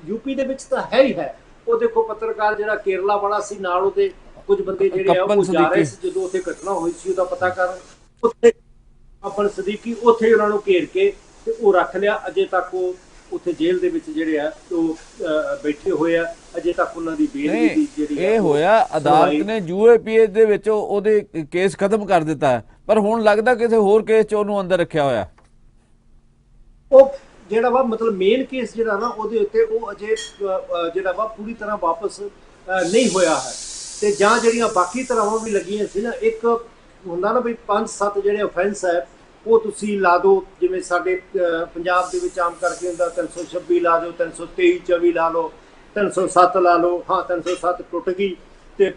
ਯੂਪੀ ਦੇ ਵਿੱਚ ਤਾਂ ਹੈ ਹੀ ਹੈ। ਉਹ ਦੇਖੋ ਪੱਤਰਕਾਰ ਜਿਹੜਾ ਕੇਰਲਾ ਵਾਲਾ ਸੀ, ਨਾਲ ਉਹਦੇ ਕੁਝ ਬੰਦੇ ਜਿਹੜੇ ਆ ਉਹ ਜਾ ਰਹੇ ਸੀ ਜਦੋਂ ਉੱਥੇ ਘਟਨਾ ਹੋਈ ਸੀ ਉਹਦਾ ਪਤਾ ਕਰਨ, ਉੱਥੇ ਕਪਨ ਸਦੀਕੀ ਉੱਥੇ ਉਹਨਾਂ ਨੂੰ ਘੇਰ ਕੇ ਤੇ ਉਹ ਰੱਖ ਲਿਆ। ਅਜੇ ਤੱਕ ਉਹ ਉੱਥੇ ਜੇਲ੍ਹ ਦੇ ਵਿੱਚ ਜਿਹੜੇ ਆ ਉਹ ਬੈਠੇ ਹੋਏ ਆ, ਅਜੇ ਤੱਕ ਉਹਨਾਂ ਦੀ ਬੇਲ ਦੀ ਜਿਹੜੀ ਇਹ ਹੋਇਆ ਅਦਾਲਤ ਨੇ ਯੂਏਪੀਏ ਦੇ ਵਿੱਚ ਉਹਦੇ ਕੇਸ ਖਤਮ ਕਰ ਦਿੱਤਾ, ਪਰ ਹੁਣ ਲੱਗਦਾ ਕਿਸੇ ਹੋਰ ਕੇਸ 'ਚ ਉਹਨੂੰ ਅੰਦਰ ਰੱਖਿਆ ਹੋਇਆ। ਉਹ ਜਿਹੜਾ ਵਾ ਮਤਲਬ ਮੇਨ ਕੇਸ ਜਿਹੜਾ ਨਾ ਉਹਦੇ ਉੱਤੇ ਉਹ ਅਜੇ ਜਿਹੜਾ ਵਾ ਪੂਰੀ ਤਰ੍ਹਾਂ ਵਾਪਸ ਨਹੀਂ ਹੋਇਆ ਹੈ, ਤੇ ਜਾਂ ਜਿਹੜੀਆਂ ਬਾਕੀ ਤਰ੍ਹਾਂਵਾਂ ਵੀ ਲੱਗੀਆਂ ਸੀ ਨਾ, ਇੱਕ ਹੁੰਦਾ ਨਾ ਵੀ 5-7 ਜਿਹੜੇ ਅਫੈਂਸ ਹੈ ਉਹ ਤੁਸੀਂ ਲਾ ਦਿਓ, ਜਿਵੇਂ ਸਾਡੇ ਪੰਜਾਬ ਦੇ ਵਿੱਚ ਆਮ ਕਰਕੇ ਹੁੰਦਾ 326 ਲਾ ਦਿਓ, 323 24 ਲਾ ਲਓ, 307 ਲਾ ਲਓ। ਹਾਂ 307 ਟੁੱਟ ਗਈ ਤੇ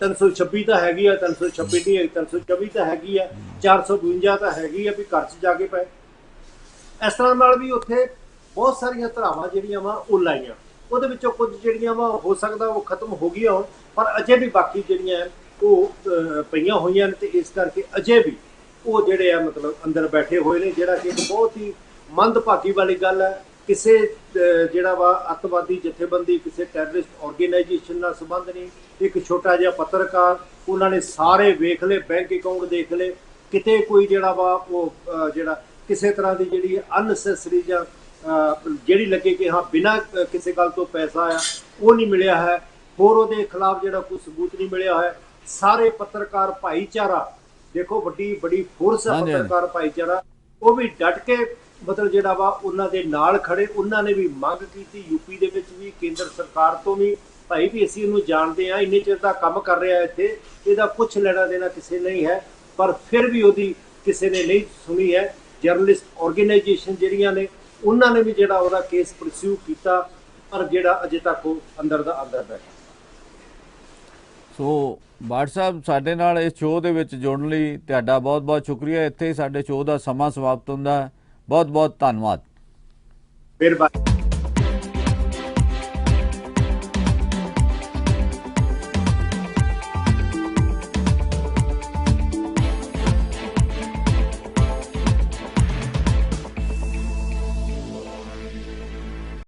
326 ਤਾਂ ਹੈਗੀ ਆ, 326 ਨਹੀਂ ਹੈ, 324 ਤਾਂ ਹੈਗੀ ਆ, 452 ਤਾਂ ਹੈਗੀ ਆ ਵੀ ਘਰ 'ਚ ਜਾ ਕੇ ਪਏ। ਇਸ ਤਰ੍ਹਾਂ ਨਾਲ ਵੀ ਉੱਥੇ ਬਹੁਤ ਸਾਰੀਆਂ ਧਾਰਾਵਾਂ ਜਿਹੜੀਆਂ ਵਾ ਉਹ ਲਾਈਆਂ, ਉਹਦੇ ਵਿੱਚੋਂ ਕੁਝ ਜਿਹੜੀਆਂ ਵਾ ਹੋ ਸਕਦਾ ਉਹ ਖਤਮ ਹੋ ਗਈਆਂ ਹੋਣ, ਪਰ ਅਜੇ ਵੀ ਬਾਕੀ ਜਿਹੜੀਆਂ ਉਹ ਪਈਆਂ ਹੋਈਆਂ ਨੇ, ਤੇ ਇਸ ਕਰਕੇ ਅਜੇ ਵੀ ਉਹ ਜਿਹੜੇ ਆ ਮਤਲਬ ਅੰਦਰ ਬੈਠੇ ਹੋਏ ਨੇ, ਜਿਹੜਾ ਕਿ ਇੱਕ ਬਹੁਤ ਹੀ ਮੰਦਭਾਗੀ ਵਾਲੀ ਗੱਲ ਹੈ। ਕਿਸੇ ਜਿਹੜਾ ਵਾ ਅੱਤਵਾਦੀ ਜਥੇਬੰਦੀ, ਕਿਸੇ ਟੈਰਰਿਸਟ ਆਰਗੇਨਾਈਜੇਸ਼ਨ ਨਾਲ ਸੰਬੰਧ ਨਹੀਂ। ਇੱਕ ਛੋਟਾ ਜਿਹਾ ਪੱਤਰਕਾਰ, ਉਹਨਾਂ ਨੇ ਸਾਰੇ ਵੇਖ ਲਏ, ਬੈਂਕ ਅਕਾਊਂਟ ਦੇਖ ਲਏ, ਕਿਤੇ ਕੋਈ ਜਿਹੜਾ ਵਾ ਉਹ ਜਿਹੜਾ ਕਿਸੇ ਤਰ੍ਹਾਂ ਦੀ ਜਿਹੜੀ ਅਨਸੈਸਰੀ ਜਾਂ ਜਿਹੜੀ ਲੱਗੇ ਕਿ ਹਾਂ ਬਿਨਾਂ ਕਿਸੇ ਗੱਲ ਤੋਂ ਪੈਸਾ ਆ, ਉਹ ਨਹੀਂ ਮਿਲਿਆ ਹੈ। ਹੋਰ ਉਹਦੇ ਖਿਲਾਫ ਜਿਹੜਾ ਕੋਈ ਸਬੂਤ ਨਹੀਂ ਮਿਲਿਆ ਹੈ। ਸਾਰੇ ਪੱਤਰਕਾਰ ਭਾਈਚਾਰਾ, ਦੇਖੋ ਵੱਡੀ ਫੋਰਸ ਹੈ ਪੱਤਰਕਾਰ ਭਾਈਚਾਰਾ, ਉਹ ਵੀ ਡਟ ਕੇ ਮਤਲਬ ਜਿਹੜਾ ਵਾ ਉਹਨਾਂ ਦੇ ਨਾਲ ਖੜੇ। ਉਹਨਾਂ ਨੇ ਵੀ ਮੰਗ ਕੀਤੀ ਯੂਪੀ ਦੇ ਵਿੱਚ ਵੀ, ਕੇਂਦਰ ਸਰਕਾਰ ਤੋਂ ਵੀ, ਭਾਈ ਵੀ ਅਸੀਂ ਇਹਨੂੰ ਜਾਣਦੇ ਹਾਂ, ਇੰਨੇ ਚਿਰ ਦਾ ਕੰਮ ਕਰ ਰਿਹਾ ਇੱਥੇ, ਇਹਦਾ ਕੁਝ ਲੈਣਾ ਦੇਣਾ ਕਿਸੇ ਨਹੀਂ ਹੈ, ਪਰ ਫਿਰ ਵੀ ਉਹਦੀ ਕਿਸੇ ਨੇ ਨਹੀਂ ਸੁਣੀ ਹੈ। ਜਰਨਲਿਸਟ ਆਰਗੇਨਾਈਜੇਸ਼ਨ ਜਿਹੜੀਆਂ ਨੇ, ਉਹਨਾਂ ਨੇ ਵੀ ਜਿਹੜਾ ਉਹਦਾ ਕੇਸ ਪਰਸਿਊ ਕੀਤਾ, ਪਰ ਜਿਹੜਾ ਅਜੇ ਤੱਕ ਉਹ ਅੰਦਰ ਦਾ ਅੰਦਰ ਬੈਠਾ। ਸੋ ਬਾਠ ਸਾਹਿਬ, ਸਾਡੇ ਨਾਲ ਇਸ ਸ਼ੋਅ ਦੇ ਵਿੱਚ ਜੁੜਨ ਲਈ ਤੁਹਾਡਾ ਬਹੁਤ ਬਹੁਤ ਸ਼ੁਕਰੀਆ। ਇੱਥੇ ਹੀ ਸਾਡੇ ਸ਼ੋਅ ਦਾ ਸਮਾਂ ਸਮਾਪਤ ਹੁੰਦਾ ਹੈ। ਬਹੁਤ ਬਹੁਤ ਧੰਨਵਾਦ। ਮਿਹਰਬਾਨੀ।